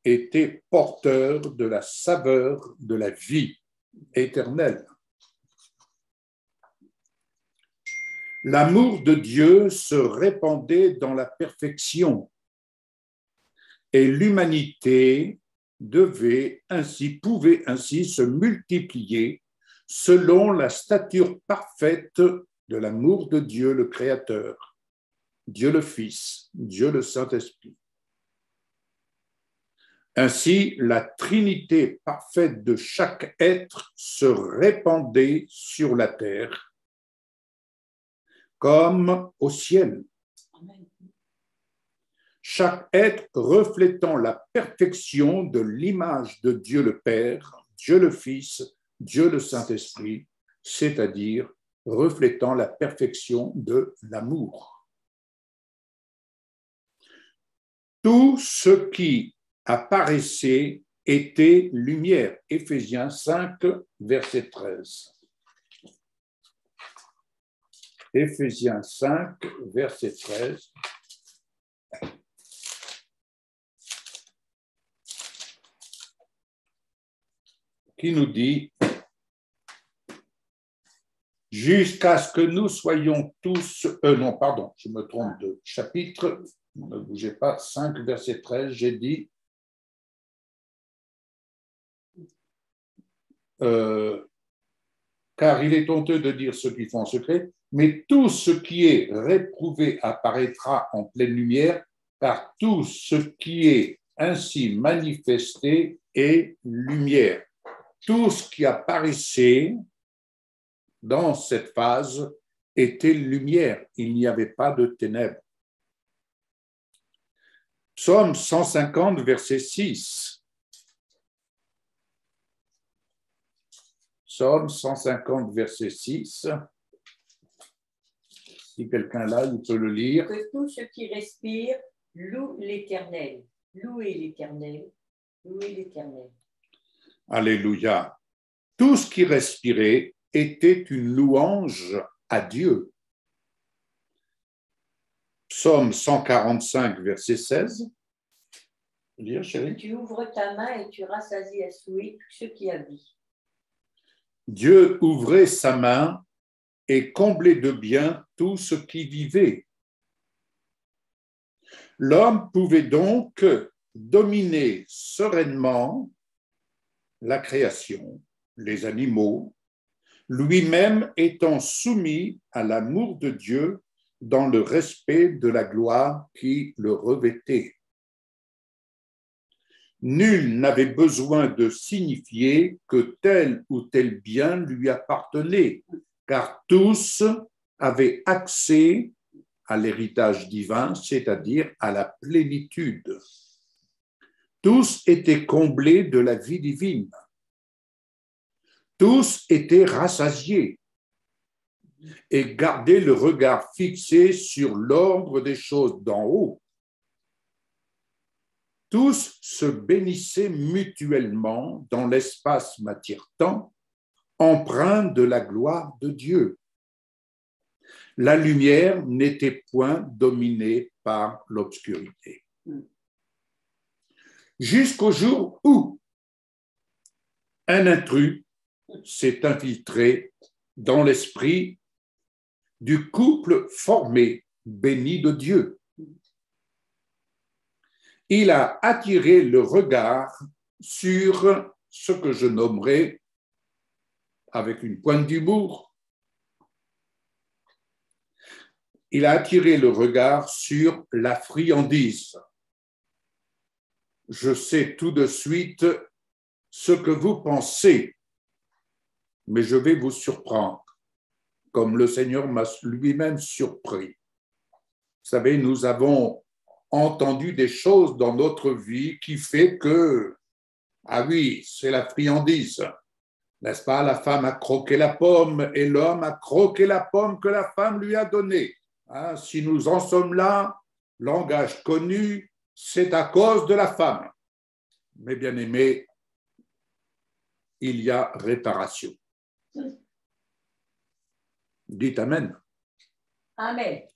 étaient porteurs de la saveur de la vie éternelle. L'amour de Dieu se répandait dans la perfection et l'humanité pouvait ainsi se multiplier selon la stature parfaite de l'amour de Dieu le Créateur, Dieu le Fils, Dieu le Saint-Esprit. Ainsi, la Trinité parfaite de chaque être se répandait sur la terre comme au ciel. Chaque être reflétant la perfection de l'image de Dieu le Père, Dieu le Fils, Dieu le Saint-Esprit, c'est-à-dire reflétant la perfection de l'amour. Tout ce qui apparaissait était lumière. Éphésiens 5, verset 13. Éphésiens 5, verset 13. Qui nous dit « Jusqu'à ce que nous soyons tous... » non, pardon, je me trompe de chapitre. Ne bougez pas, 5, verset 13, j'ai dit car il est honteux de dire ce qu'ils font en secret, mais tout ce qui est réprouvé apparaîtra en pleine lumière, car tout ce qui est ainsi manifesté est lumière. Tout ce qui apparaissait dans cette phase était lumière, il n'y avait pas de ténèbres. Psaume 150, verset 6. Psaume 150, verset 6. Si quelqu'un là, il peut le lire. Que tout ce qui respire loue l'Éternel. Louez l'Éternel. Louez l'Éternel. Alléluia. Tout ce qui respirait était une louange à Dieu. Psaume 145, verset 16. Lire, chérie. Tu ouvres ta main et tu rassasies à souhait tout ce qui a vie. Dieu ouvrait sa main et comblait de bien tout ce qui vivait. L'homme pouvait donc dominer sereinement la création, les animaux, lui-même étant soumis à l'amour de Dieu dans le respect de la gloire qui le revêtait. Nul n'avait besoin de signifier que tel ou tel bien lui appartenait, car tous avaient accès à l'héritage divin, c'est-à-dire à la plénitude. Tous étaient comblés de la vie divine. Tous étaient rassasiés et gardaient le regard fixé sur l'ordre des choses d'en haut. Tous se bénissaient mutuellement dans l'espace matière-temps, empreint de la gloire de Dieu. La lumière n'était point dominée par l'obscurité. Jusqu'au jour où un intrus s'est infiltré dans l'esprit du couple formé, béni de Dieu. Il a attiré le regard sur ce que je nommerai, avec une pointe d'humour, il a attiré le regard sur la friandise. Je sais tout de suite ce que vous pensez, mais je vais vous surprendre, comme le Seigneur m'a lui-même surpris. Vous savez, nous avons entendu des choses dans notre vie qui fait que, ah oui, c'est la friandise. N'est-ce pas? La femme a croqué la pomme et l'homme a croqué la pomme que la femme lui a donnée. Hein, si nous en sommes là, langage connu, c'est à cause de la femme. Mais bien aimé, il y a réparation. Dites Amen. Amen.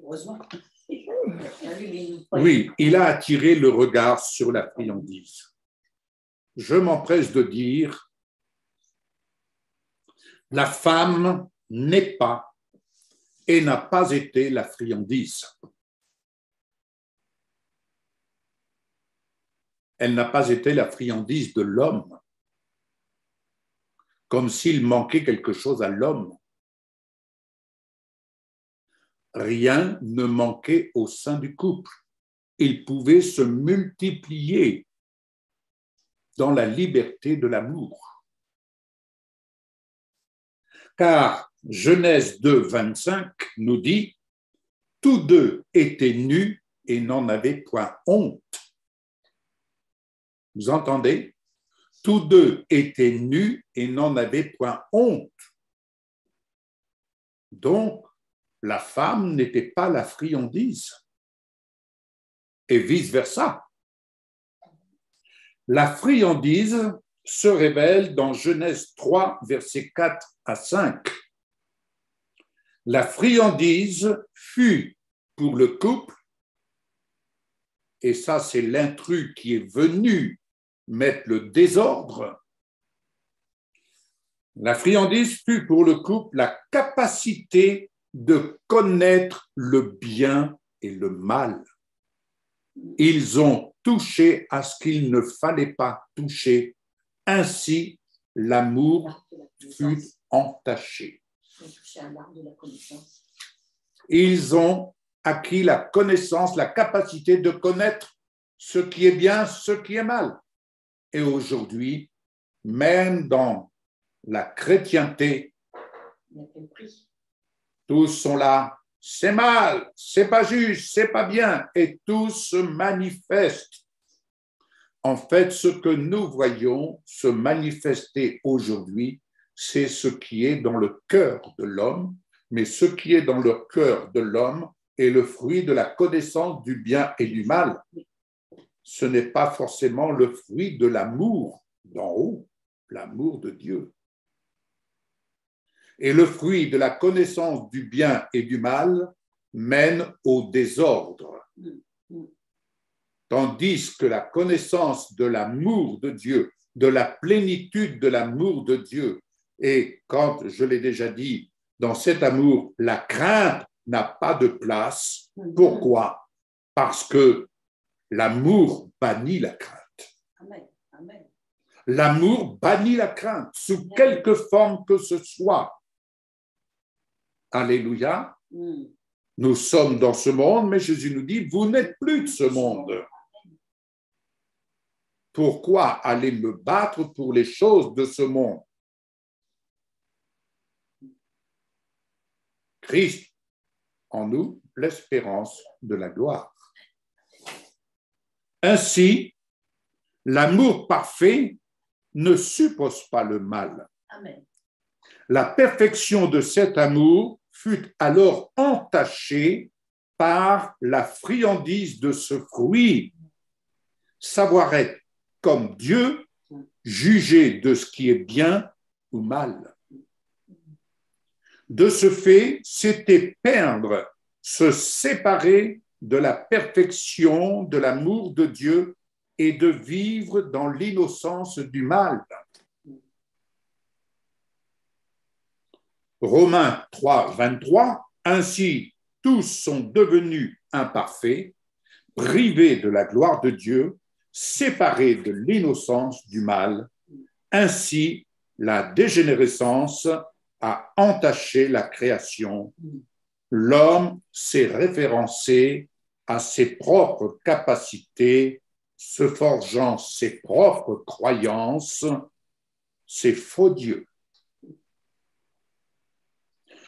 Heureusement. Oui, il a attiré le regard sur la friandise. Je m'empresse de dire, la femme n'est pas et n'a pas été la friandise. Elle n'a pas été la friandise de l'homme, comme s'il manquait quelque chose à l'homme. Rien ne manquait au sein du couple. Ils pouvaient se multiplier dans la liberté de l'amour. Car Genèse 2, 25 nous dit « Tous deux étaient nus et n'en avaient point honte. » Vous entendez? Tous deux étaient nus et n'en avaient point honte. Donc, la femme n'était pas la friandise. Et vice-versa. La friandise se révèle dans Genèse 3, versets 4 à 5. La friandise fut pour le couple, et ça c'est l'intrus qui est venu mettre le désordre. La friandise fut pour le couple la capacité de connaître le bien et le mal. Ils ont touché à ce qu'il ne fallait pas toucher. Ainsi, l'amour fut entaché. Ils ont acquis la connaissance, la capacité de connaître ce qui est bien, ce qui est mal. Et aujourd'hui, même dans la chrétienté, tous sont là. C'est mal, c'est pas juste, c'est pas bien, et tout se manifeste. En fait, ce que nous voyons se manifester aujourd'hui, c'est ce qui est dans le cœur de l'homme, mais ce qui est dans le cœur de l'homme est le fruit de la connaissance du bien et du mal. Ce n'est pas forcément le fruit de l'amour d'en haut, l'amour de Dieu. Et le fruit de la connaissance du bien et du mal mène au désordre. Tandis que la connaissance de l'amour de Dieu, de la plénitude de l'amour de Dieu, et quand je l'ai déjà dit, dans cet amour, la crainte n'a pas de place. Pourquoi? Parce que l'amour bannit la crainte. L'amour bannit la crainte, sous quelque forme que ce soit. Alléluia. Nous sommes dans ce monde, mais Jésus nous dit, vous n'êtes plus de ce monde. Pourquoi aller me battre pour les choses de ce monde? Christ en nous, l'espérance de la gloire. Ainsi, l'amour parfait ne suppose pas le mal. Amen. La perfection de cet amour fut alors entachée par la friandise de ce fruit, savoir être comme Dieu, juger de ce qui est bien ou mal. De ce fait, c'était perdre, se séparer de la perfection de l'amour de Dieu et de vivre dans l'innocence du mal. Romains 3, 23, ainsi tous sont devenus imparfaits, privés de la gloire de Dieu, séparés de l'innocence du mal. Ainsi, la dégénérescence a entaché la création l'homme s'est référencé à ses propres capacités, se forgeant ses propres croyances, ses faux dieux.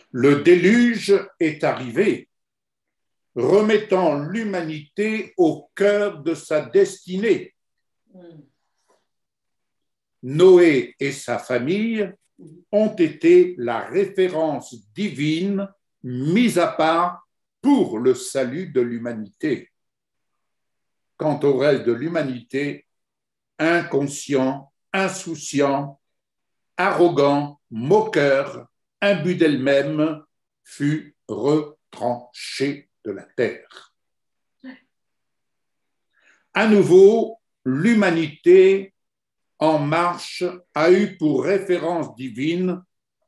Le déluge est arrivé, remettant l'humanité au cœur de sa destinée. Noé et sa famille ont été la référence divine mise à part pour le salut de l'humanité. Quant au reste de l'humanité, inconscient, insouciant, arrogant, moqueur, imbu d'elle-même, fut retranché de la terre. À nouveau, l'humanité en marche a eu pour référence divine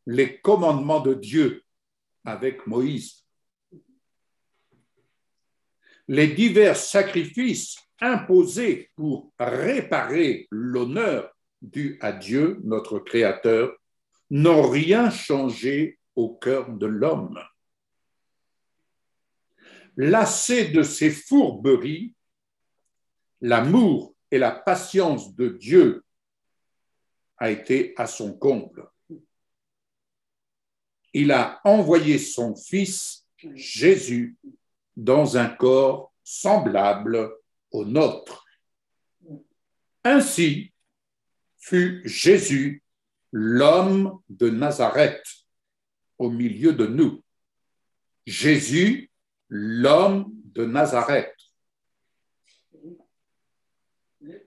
les commandements de Dieu avec Moïse. Les divers sacrifices imposés pour réparer l'honneur dû à Dieu, notre Créateur, n'ont rien changé au cœur de l'homme. Lassé de ces fourberies, l'amour et la patience de Dieu a été à son comble. Il a envoyé son Fils, Jésus, dans un corps semblable au nôtre. Ainsi fut Jésus, l'homme de Nazareth, au milieu de nous. Jésus, l'homme de Nazareth.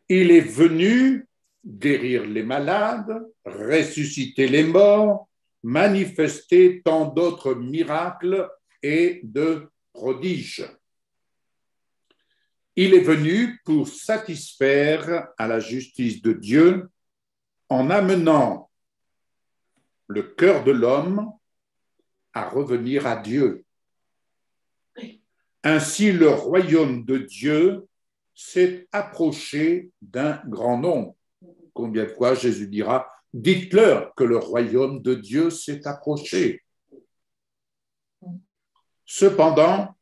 Il est venu guérir les malades, ressusciter les morts, manifester tant d'autres miracles et de prodiges. Il est venu pour satisfaire à la justice de Dieu en amenant le cœur de l'homme à revenir à Dieu. Ainsi, le royaume de Dieu s'est approché d'un grand nombre. Combien de fois Jésus dira « Dites-leur que le royaume de Dieu s'est approché ». Cependant,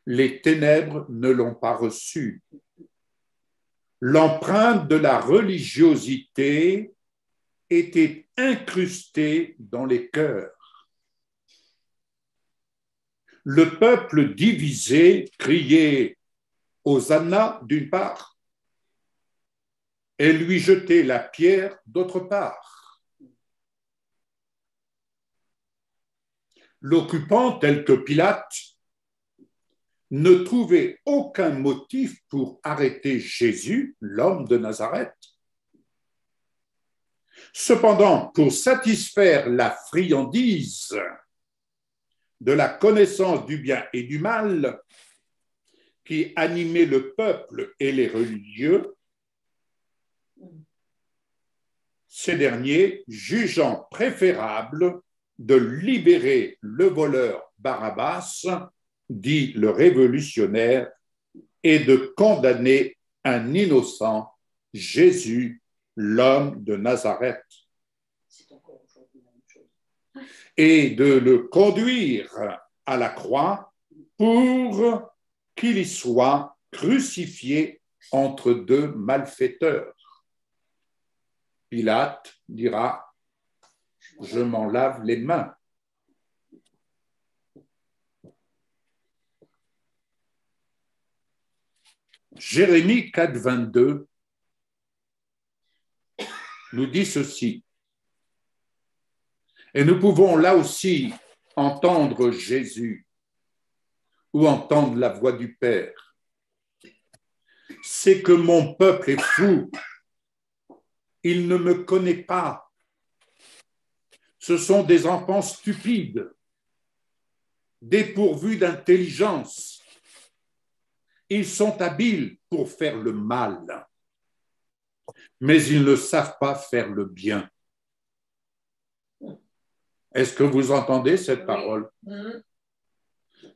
les ténèbres ne l'ont pas reçu. L'empreinte de la religiosité était incrustée dans les cœurs. Le peuple divisé criait « Hosanna » d'une part et lui jetait la pierre d'autre part. L'occupant, tel que Pilate, ne trouvait aucun motif pour arrêter Jésus, l'homme de Nazareth. Cependant, pour satisfaire la friandise de la connaissance du bien et du mal qui animait le peuple et les religieux, ces derniers, jugeant préférable de libérer le voleur Barabbas, dit le révolutionnaire, et de condamner un innocent, Jésus, l'homme de Nazareth, et de le conduire à la croix pour qu'il y soit crucifié entre deux malfaiteurs. Pilate dira « Je m'en lave les mains ». Jérémie 4, 22 nous dit ceci. Et nous pouvons là aussi entendre Jésus ou entendre la voix du Père. C'est que mon peuple est fou. Il ne me connaît pas. Ce sont des enfants stupides, dépourvus d'intelligence. Ils sont habiles pour faire le mal, mais ils ne savent pas faire le bien. Est-ce que vous entendez cette parole?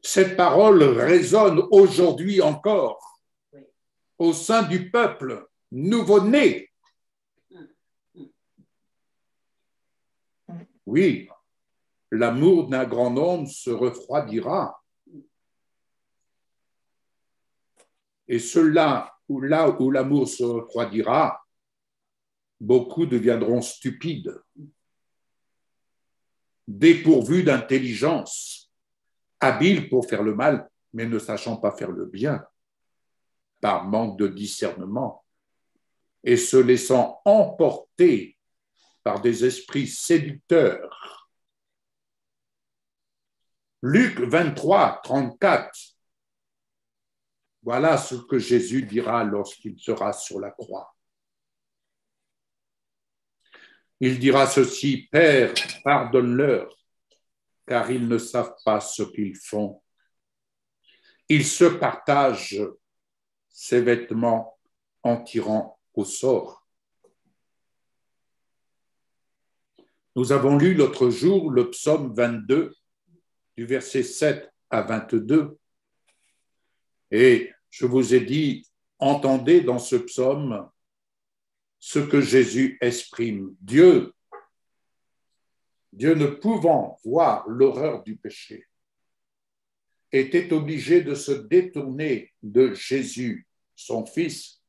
Cette parole résonne aujourd'hui encore au sein du peuple nouveau-né. Oui, l'amour d'un grand nombre se refroidira. Et là où l'amour se refroidira, beaucoup deviendront stupides, dépourvus d'intelligence, habiles pour faire le mal, mais ne sachant pas faire le bien, par manque de discernement, et se laissant emporter par des esprits séducteurs. Luc 23, 34. Voilà ce que Jésus dira lorsqu'il sera sur la croix. Il dira ceci: Père, pardonne-leur, car ils ne savent pas ce qu'ils font. Ils se partagent ses vêtements en tirant au sort. Nous avons lu l'autre jour le psaume 22, du verset 7 à 22. Et je vous ai dit, entendez dans ce psaume ce que Jésus exprime. Dieu ne pouvant voir l'horreur du péché, était obligé de se détourner de Jésus, son Fils,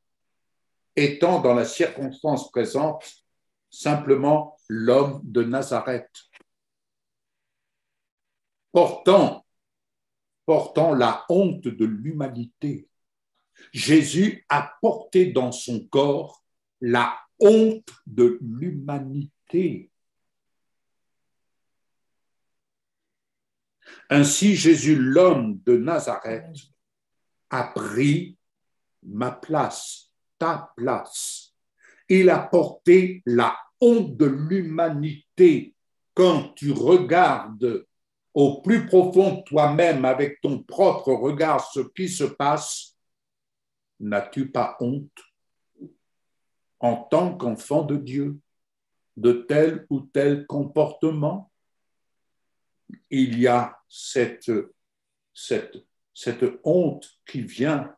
étant dans la circonstance présente simplement l'homme de Nazareth, portant la honte de l'humanité. Jésus a porté dans son corps la honte de l'humanité. Ainsi, Jésus, l'homme de Nazareth, a pris ma place, ta place. Il a porté la honte de l'humanité. Quand tu regardes au plus profond de toi-même, avec ton propre regard, ce qui se passe, n'as-tu pas honte en tant qu'enfant de Dieu de tel ou tel comportement? Il y a cette honte qui vient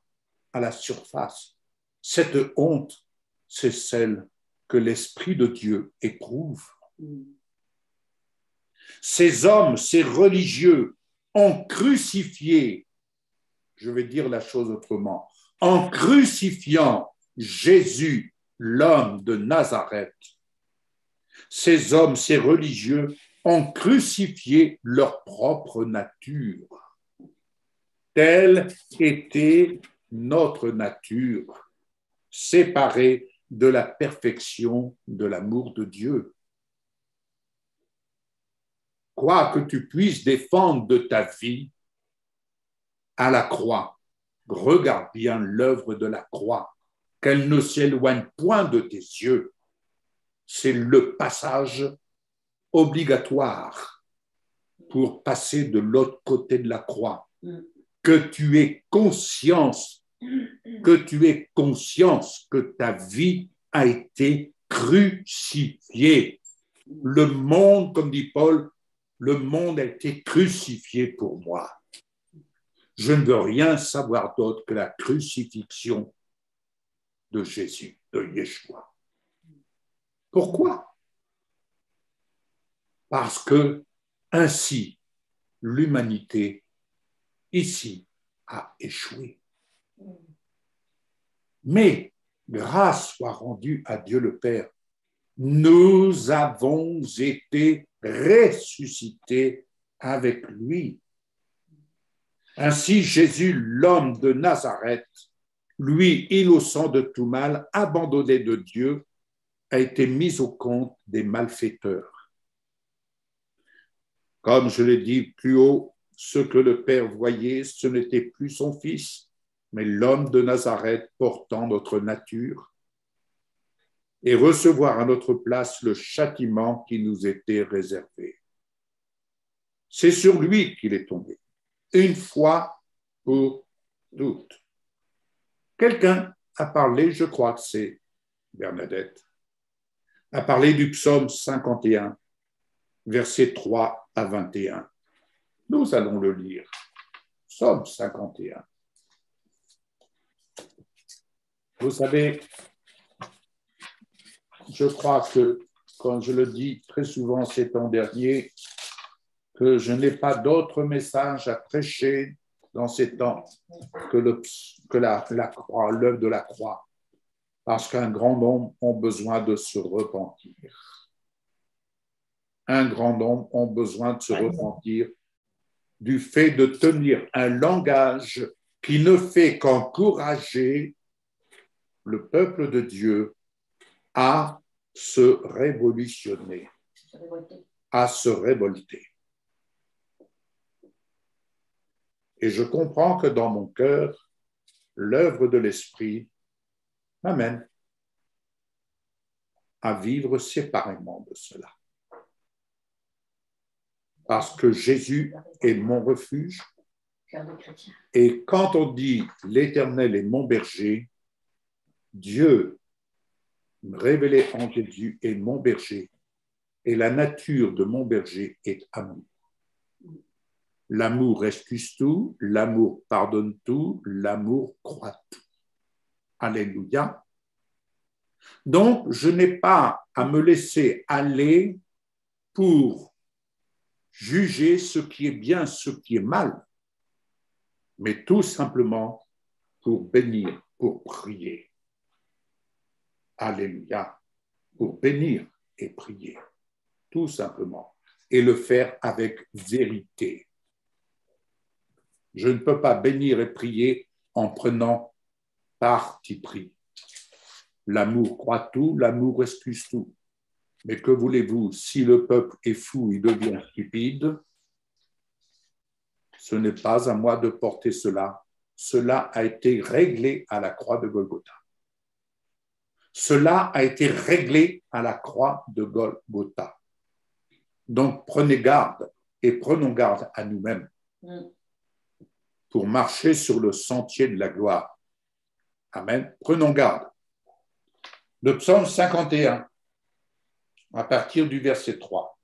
à la surface. Cette honte, c'est celle que l'Esprit de Dieu éprouve. Ces hommes, ces religieux ont crucifié, je vais dire la chose autrement, en crucifiant Jésus, l'homme de Nazareth, ces hommes, ces religieux ont crucifié leur propre nature. Telle était notre nature, séparée de la perfection de l'amour de Dieu. Quoi que tu puisses défendre de ta vie à la croix, regarde bien l'œuvre de la croix, qu'elle ne s'éloigne point de tes yeux. C'est le passage obligatoire pour passer de l'autre côté de la croix. Que tu aies conscience que ta vie a été crucifiée. Le monde, comme dit Paul, le monde a été crucifié pour moi. Je ne veux rien savoir d'autre que la crucifixion de Jésus, de Yeshua. Pourquoi? Parce que ainsi, l'humanité ici a échoué. Mais grâce soit rendue à Dieu le Père, nous avons été ressuscités avec lui. Ainsi, Jésus, l'homme de Nazareth, lui, innocent de tout mal, abandonné de Dieu, a été mis au compte des malfaiteurs. Comme je l'ai dit plus haut, ce que le Père voyait, ce n'était plus son Fils, mais l'homme de Nazareth portant notre nature, et recevoir à notre place le châtiment qui nous était réservé. C'est sur lui qu'il est tombé, une fois pour toutes. Quelqu'un a parlé, je crois que c'est Bernadette, a parlé du psaume 51, versets 3 à 21. Nous allons le lire. Psaume 51. Vous savez, je crois que, quand je le dis très souvent ces temps derniers, que je n'ai pas d'autre message à prêcher dans ces temps que la croix, l'œuvre de la croix, parce qu'un grand nombre ont besoin de se repentir. Un grand nombre ont besoin de se repentir du fait de tenir un langage qui ne fait qu'encourager le peuple de Dieu à se révolutionner, à se révolter. Et je comprends que dans mon cœur, l'œuvre de l'Esprit m'amène à vivre séparément de cela. Parce que Jésus est mon refuge. Et quand on dit l'Éternel est mon berger, Dieu révélé en Jésus est mon berger. Et la nature de mon berger est amour. L'amour excuse tout, l'amour pardonne tout, l'amour croit tout. Alléluia. Donc, je n'ai pas à me laisser aller pour juger ce qui est bien, ce qui est mal, mais tout simplement pour bénir, pour prier. Alléluia. Pour bénir et prier, tout simplement, et le faire avec vérité. Je ne peux pas bénir et prier en prenant parti pris. L'amour croit tout, l'amour excuse tout. Mais que voulez-vous, si le peuple est fou, il devient stupide, ce n'est pas à moi de porter cela. Cela a été réglé à la croix de Golgotha. Cela a été réglé à la croix de Golgotha. Donc prenez garde et prenons garde à nous-mêmes pour marcher sur le sentier de la gloire. Amen. Prenons garde. Le psaume 51, à partir du verset 3.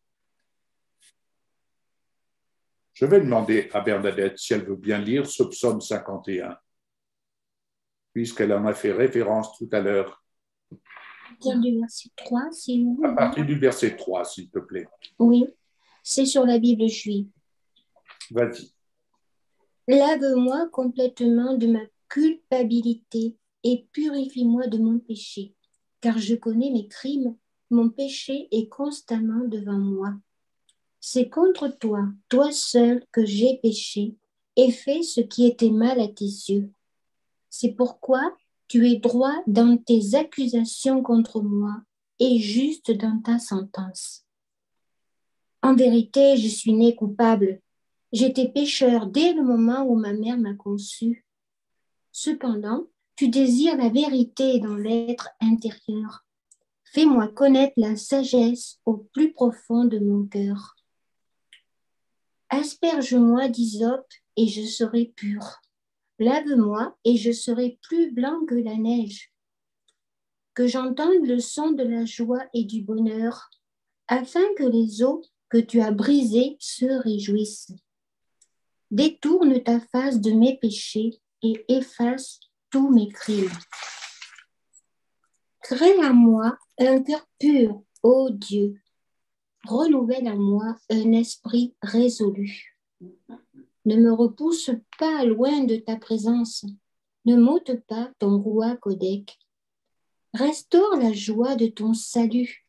Je vais demander à Bernadette si elle veut bien lire ce psaume 51, puisqu'elle en a fait référence tout à l'heure. À partir du verset 3, c'est où? À partir du verset 3, s'il te plaît. Oui, c'est sur la Bible juive. Vas-y. Lave-moi complètement de ma culpabilité et purifie-moi de mon péché, car je connais mes crimes, mon péché est constamment devant moi. C'est contre toi, toi seul, que j'ai péché et fait ce qui était mal à tes yeux. C'est pourquoi tu es droit dans tes accusations contre moi et juste dans ta sentence. En vérité, je suis né coupable. J'étais pécheur dès le moment où ma mère m'a conçu. Cependant, tu désires la vérité dans l'être intérieur. Fais-moi connaître la sagesse au plus profond de mon cœur. Asperge-moi d'hysope et je serai pur. Lave-moi et je serai plus blanc que la neige. Que j'entende le son de la joie et du bonheur, afin que les eaux que tu as brisées se réjouissent. Détourne ta face de mes péchés et efface tous mes crimes. Crée en moi un cœur pur, ô Dieu. Renouvelle en moi un esprit résolu. Ne me repousse pas loin de ta présence. Ne m'ôte pas ton roi Codec. Restaure la joie de ton salut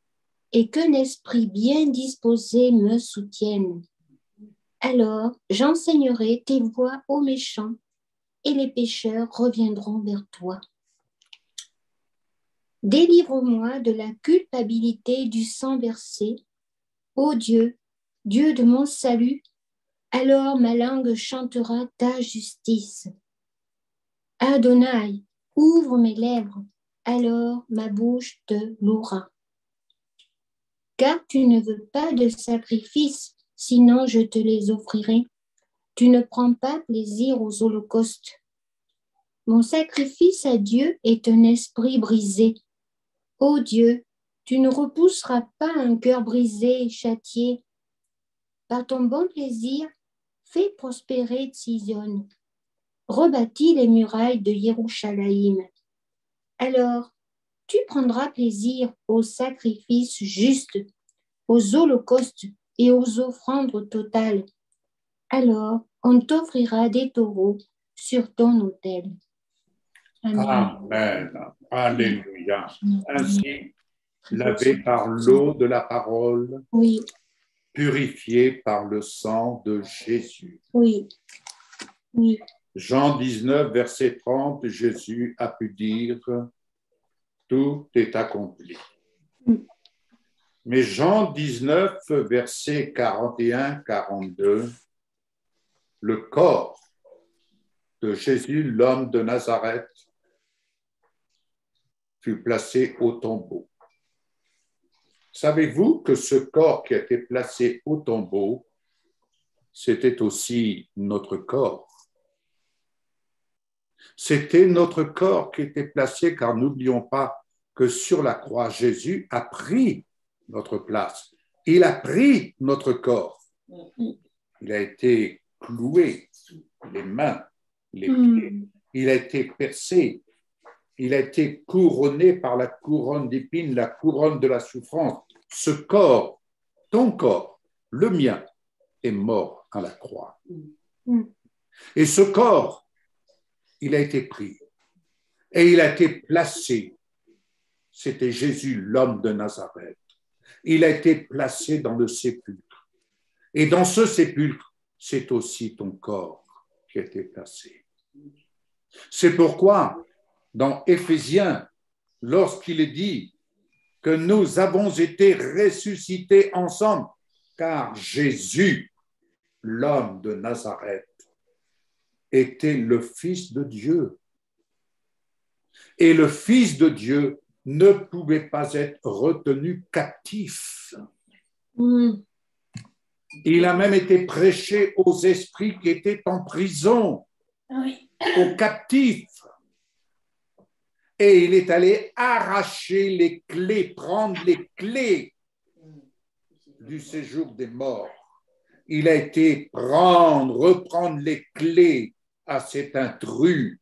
et qu'un esprit bien disposé me soutienne. Alors j'enseignerai tes voies aux méchants et les pécheurs reviendront vers toi. Délivre-moi de la culpabilité du sang versé. Ô Dieu, Dieu de mon salut, alors ma langue chantera ta justice. Adonai, ouvre mes lèvres, alors ma bouche te louera. Car tu ne veux pas de sacrifice, sinon je te les offrirai. Tu ne prends pas plaisir aux holocaustes. Mon sacrifice à Dieu est un esprit brisé. Ô Dieu, tu ne repousseras pas un cœur brisé et châtié. Par ton bon plaisir, fais prospérer Sion. Rebâtis les murailles de Yerushalayim. Alors, tu prendras plaisir aux sacrifices justes, aux holocaustes et aux offrandes totales. Alors, on t'offrira des taureaux sur ton autel. Amen. Amen. Alléluia. Ainsi, lavé par l'eau de la parole, Oui, purifié par le sang de Jésus. oui, oui. Jean 19, verset 30, Jésus a pu dire « Tout est accompli ». Mais Jean 19, verset 41-42, le corps de Jésus, l'homme de Nazareth, fut placé au tombeau. Savez-vous que ce corps qui a été placé au tombeau, c'était aussi notre corps? C'était notre corps qui était placé, car n'oublions pas que sur la croix, Jésus a pris notre place. Il a pris notre corps. Il a été cloué, les mains, les pieds. Il a été percé. Il a été couronné par la couronne d'épines, la couronne de la souffrance. Ce corps, ton corps, le mien, est mort à la croix. Et ce corps, il a été pris et il a été placé. C'était Jésus, l'homme de Nazareth. Il a été placé dans le sépulcre. Et dans ce sépulcre, c'est aussi ton corps qui a été placé. C'est pourquoi, dans Éphésiens, lorsqu'il est dit que nous avons été ressuscités ensemble, car Jésus, l'homme de Nazareth, était le Fils de Dieu. Et le Fils de Dieu ne pouvait pas être retenu captif. Il a même été prêché aux esprits qui étaient en prison, aux captifs. Et il est allé arracher les clés, prendre les clés du séjour des morts. Il a été reprendre les clés à cet intrus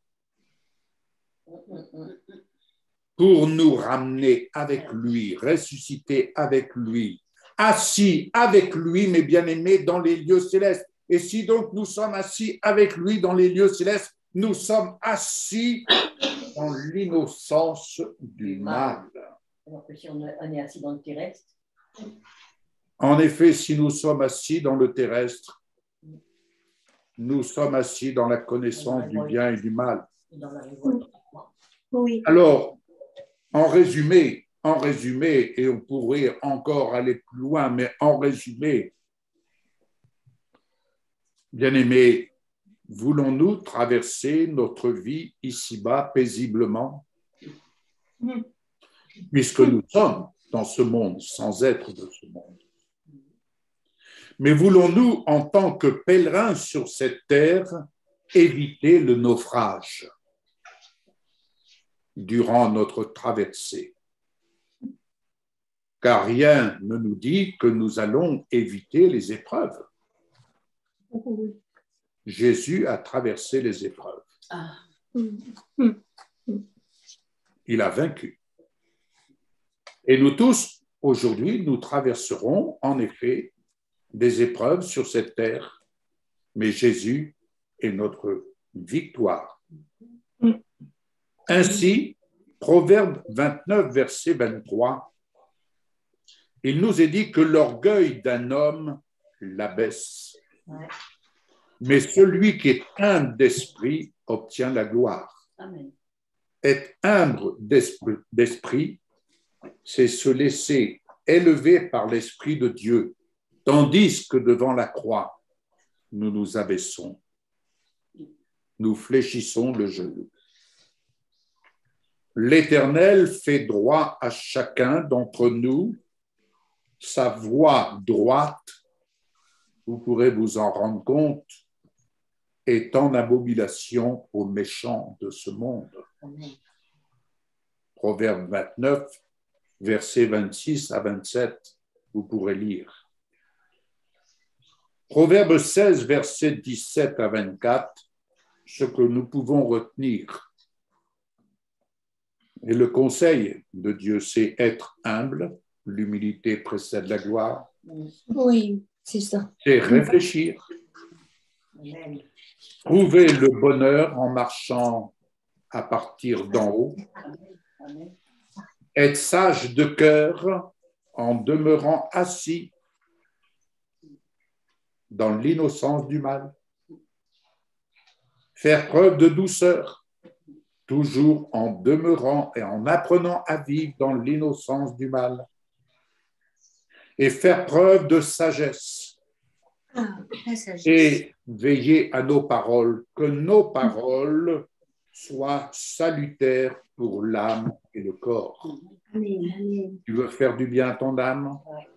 pour nous ramener avec lui, ressusciter avec lui, assis avec lui, mes bien-aimés, dans les lieux célestes. Et si donc nous sommes assis avec lui dans les lieux célestes, nous sommes assis dans l'innocence du mal. Alors que si on est assis dans le terrestre. En effet, si nous sommes assis dans le terrestre, nous sommes assis dans la connaissance du bien et du mal. Oui. Alors, en résumé, et on pourrait encore aller plus loin, mais en résumé, bien-aimés, voulons-nous traverser notre vie ici-bas paisiblement, puisque nous sommes dans ce monde sans être de ce monde? Mais voulons-nous, en tant que pèlerins sur cette terre, éviter le naufrage durant notre traversée? Car rien ne nous dit que nous allons éviter les épreuves. Jésus a traversé les épreuves. Il a vaincu. Et nous tous, aujourd'hui, nous traverserons en effet des épreuves sur cette terre, mais Jésus est notre victoire. Ainsi, Proverbe 29, verset 23, il nous est dit que l'orgueil d'un homme l'abaisse, mais celui qui est humble d'esprit obtient la gloire. Amen. Être humble d'esprit, c'est se laisser élever par l'Esprit de Dieu, tandis que devant la croix, nous nous abaissons, nous fléchissons le genou. L'Éternel fait droit à chacun d'entre nous sa voie droite, vous pourrez vous en rendre compte, est en abomination aux méchants de ce monde. Proverbe 29, versets 26 à 27, vous pourrez lire. Proverbe 16, versets 17 à 24, ce que nous pouvons retenir. Et le conseil de Dieu, c'est être humble. L'humilité précède la gloire. Oui. C'est ça. C'est réfléchir. Amen. Trouver le bonheur en marchant à partir d'en haut. Amen. Être sage de cœur en demeurant assis dans l'innocence du mal. Faire preuve de douceur, toujours en demeurant et en apprenant à vivre dans l'innocence du mal. Et faire preuve de sagesse. Ah, la sagesse. Et veiller à nos paroles, que nos paroles soient salutaires pour l'âme et le corps. Amen, amen. Tu veux faire du bien à ton âme? Ouais.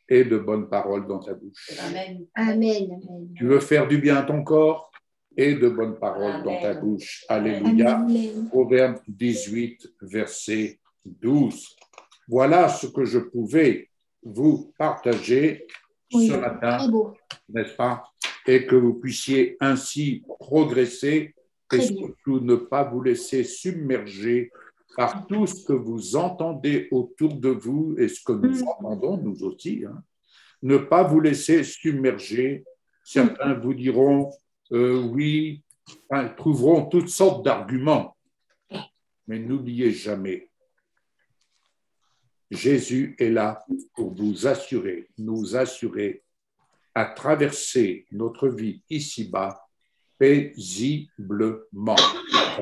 Et de bonnes paroles dans ta bouche. Amen. Amen, amen. Tu veux faire du bien à ton corps? Et de bonnes paroles dans ta bouche. Alléluia. Amen. Proverbe 18, verset 12. Voilà ce que je pouvais vous partager Oui, ce matin, très beau. n'est-ce pas? Et que vous puissiez ainsi progresser Très et bien. surtout ne pas vous laisser submerger par tout ce que vous entendez autour de vous et ce que nous entendons, nous aussi. Hein. Ne pas vous laisser submerger. Certains vous diront oui, hein, trouveront toutes sortes d'arguments. Mais n'oubliez jamais, Jésus est là pour vous assurer, nous assurer à traverser notre vie ici-bas paisiblement.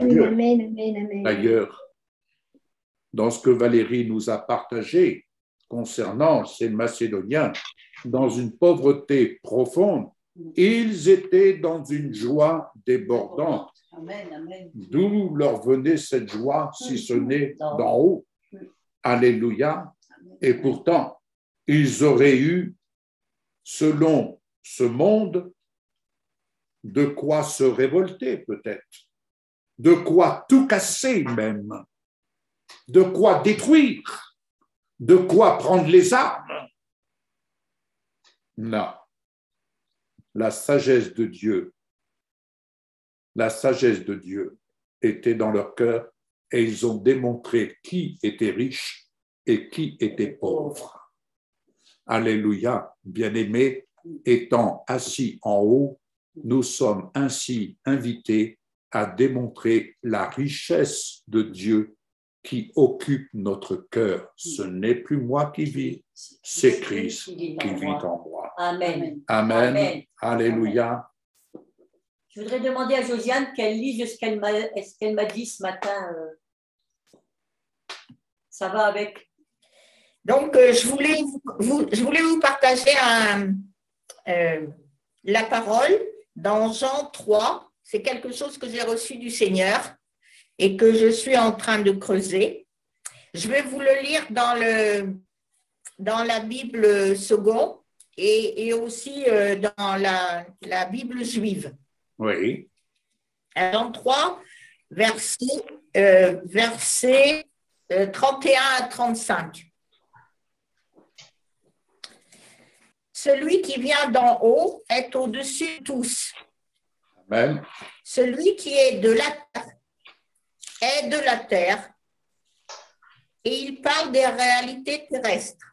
Oui, amen, amen, amen. D'ailleurs, dans ce que Valérie nous a partagé concernant ces Macédoniens, dans une pauvreté profonde, ils étaient dans une joie débordante. Amen, amen. D'où leur venait cette joie, si ce n'est d'en haut. Alléluia. Et pourtant, ils auraient eu, selon ce monde, de quoi se révolter peut-être, de quoi tout casser même, de quoi détruire, de quoi prendre les armes. Non. La sagesse de Dieu était dans leur cœur et ils ont démontré qui était riche et qui était pauvre. Alléluia, bien-aimés, étant assis en haut, nous sommes ainsi invités à démontrer la richesse de Dieu qui occupe notre cœur. Ce n'est plus moi qui vis, c'est Christ qui vit en moi. Amen. Amen. Amen. Alléluia. Je voudrais demander à Josiane qu'elle lise ce qu'elle m'a dit ce matin. Ça va avec? Donc, je voulais vous partager la parole dans Jean 3. C'est quelque chose que j'ai reçu du Seigneur et que je suis en train de creuser. Je vais vous le lire dans la Bible seconde et aussi dans la Bible juive. Oui. Jean 3, versets 31 à 35. Celui qui vient d'en haut est au-dessus de tous. Amen. Celui qui est de la terre est de la terre et il parle des réalités terrestres.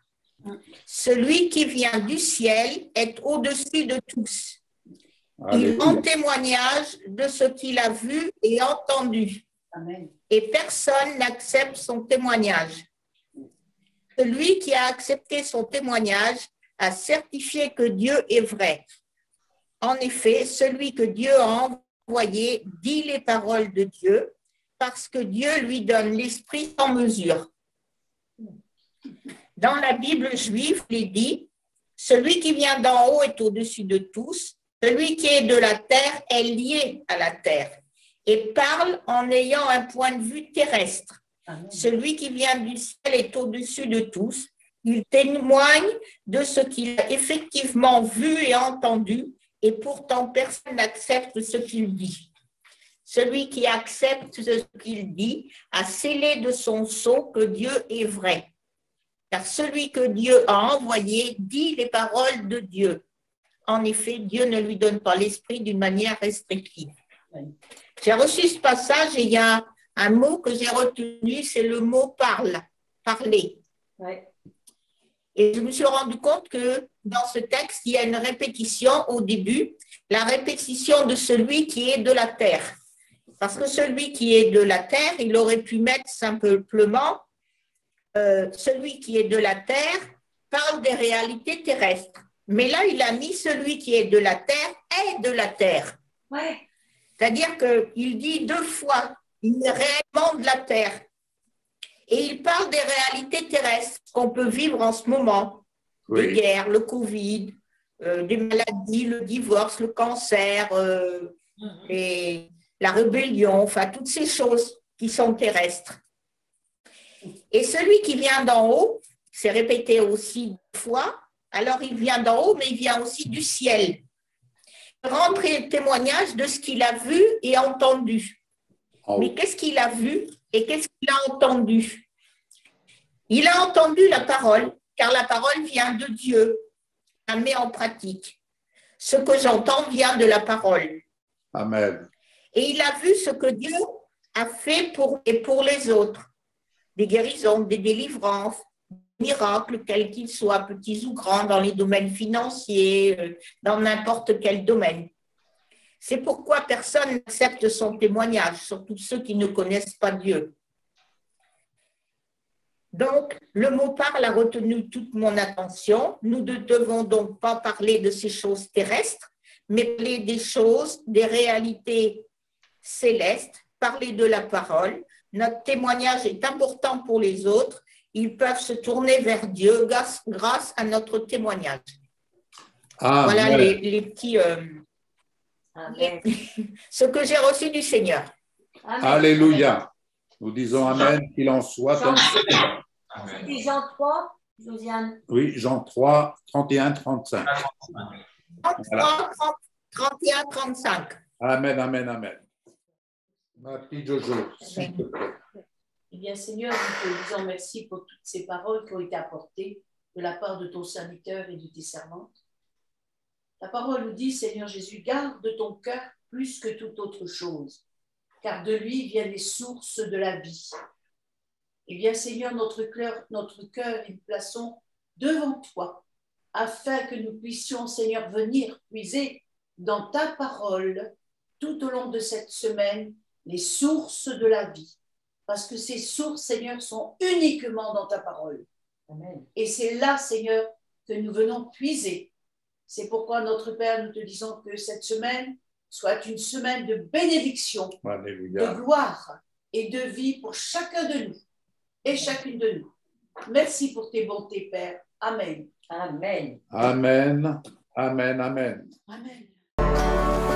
Celui qui vient du ciel est au-dessus de tous. Il rend témoignage de ce qu'il a vu et entendu. Amen. Et personne n'accepte son témoignage. Celui qui a accepté son témoignage a certifié que Dieu est vrai. En effet, celui que Dieu a envoyé dit les paroles de Dieu parce que Dieu lui donne l'esprit sans mesure. Dans la Bible juive, il est dit « Celui qui vient d'en haut est au-dessus de tous, celui qui est de la terre est lié à la terre et parle en ayant un point de vue terrestre. Amen. Celui qui vient du ciel est au-dessus de tous, il témoigne de ce qu'il a effectivement vu et entendu et pourtant personne n'accepte ce qu'il dit. Celui qui accepte ce qu'il dit a scellé de son sceau que Dieu est vrai. Car celui que Dieu a envoyé dit les paroles de Dieu. En effet, Dieu ne lui donne pas l'esprit d'une manière restrictive. J'ai reçu ce passage et il y a un mot que j'ai retenu, c'est le mot parle, parler. Ouais. Et je me suis rendu compte que dans ce texte, il y a une répétition au début, la répétition de celui qui est de la terre. Parce que celui qui est de la terre, il aurait pu mettre simplement celui qui est de la terre parle des réalités terrestres. Mais là, il a mis celui qui est de la terre est de la terre. Ouais. C'est-à-dire qu'il dit 2 fois, il est réellement de la terre. Et il parle des réalités terrestres qu'on peut vivre en ce moment. Oui. Des guerres, le Covid, des maladies, le divorce, le cancer, la rébellion, enfin toutes ces choses qui sont terrestres. Et celui qui vient d'en haut, c'est répété aussi 2 fois, alors il vient d'en haut, mais il vient aussi du ciel. Il rend témoignage de ce qu'il a vu et entendu. Oh. Mais qu'est-ce qu'il a vu et qu'est-ce qu'il a entendu? Il a entendu la parole, car la parole vient de Dieu. La met en pratique. Ce que j'entends vient de la parole. Amen. Et il a vu ce que Dieu a fait pour les autres. Des guérisons, des délivrances, des miracles, quels qu'ils soient, petits ou grands, dans les domaines financiers, dans n'importe quel domaine. C'est pourquoi personne n'accepte son témoignage, surtout ceux qui ne connaissent pas Dieu. Donc, le mot parle a retenu toute mon attention. Nous ne devons donc pas parler de ces choses terrestres, mais parler des choses, des réalités célestes, parler de la parole. Notre témoignage est important pour les autres. Ils peuvent se tourner vers Dieu grâce à notre témoignage. Amen. Voilà les petits... ce que j'ai reçu du Seigneur. Amen. Alléluia. Nous disons Amen, qu'il en soit. C'était Jean 3, Josiane. Oui, Jean 3, 31, 35. 33, 31, 35. Amen, amen, amen. Ma petite Jojo, s'il te plaît. Eh bien, Seigneur, nous te disons merci pour toutes ces paroles qui ont été apportées de la part de ton serviteur et de tes servantes. La parole nous dit, Seigneur Jésus, garde ton cœur plus que toute autre chose, car de lui viennent les sources de la vie. Eh bien, Seigneur, notre cœur, nous le plaçons devant toi, afin que nous puissions, Seigneur, venir puiser dans ta parole tout au long de cette semaine les sources de la vie. Parce que ces sources, Seigneur, sont uniquement dans ta parole. Amen. Et c'est là, Seigneur, que nous venons puiser. C'est pourquoi, notre Père, nous te disons que cette semaine soit une semaine de bénédiction, Alléluia. de gloire et de vie pour chacun de nous et chacune de nous. Merci pour tes bontés, Père. Amen. Amen. Amen. Amen. Amen. Amen.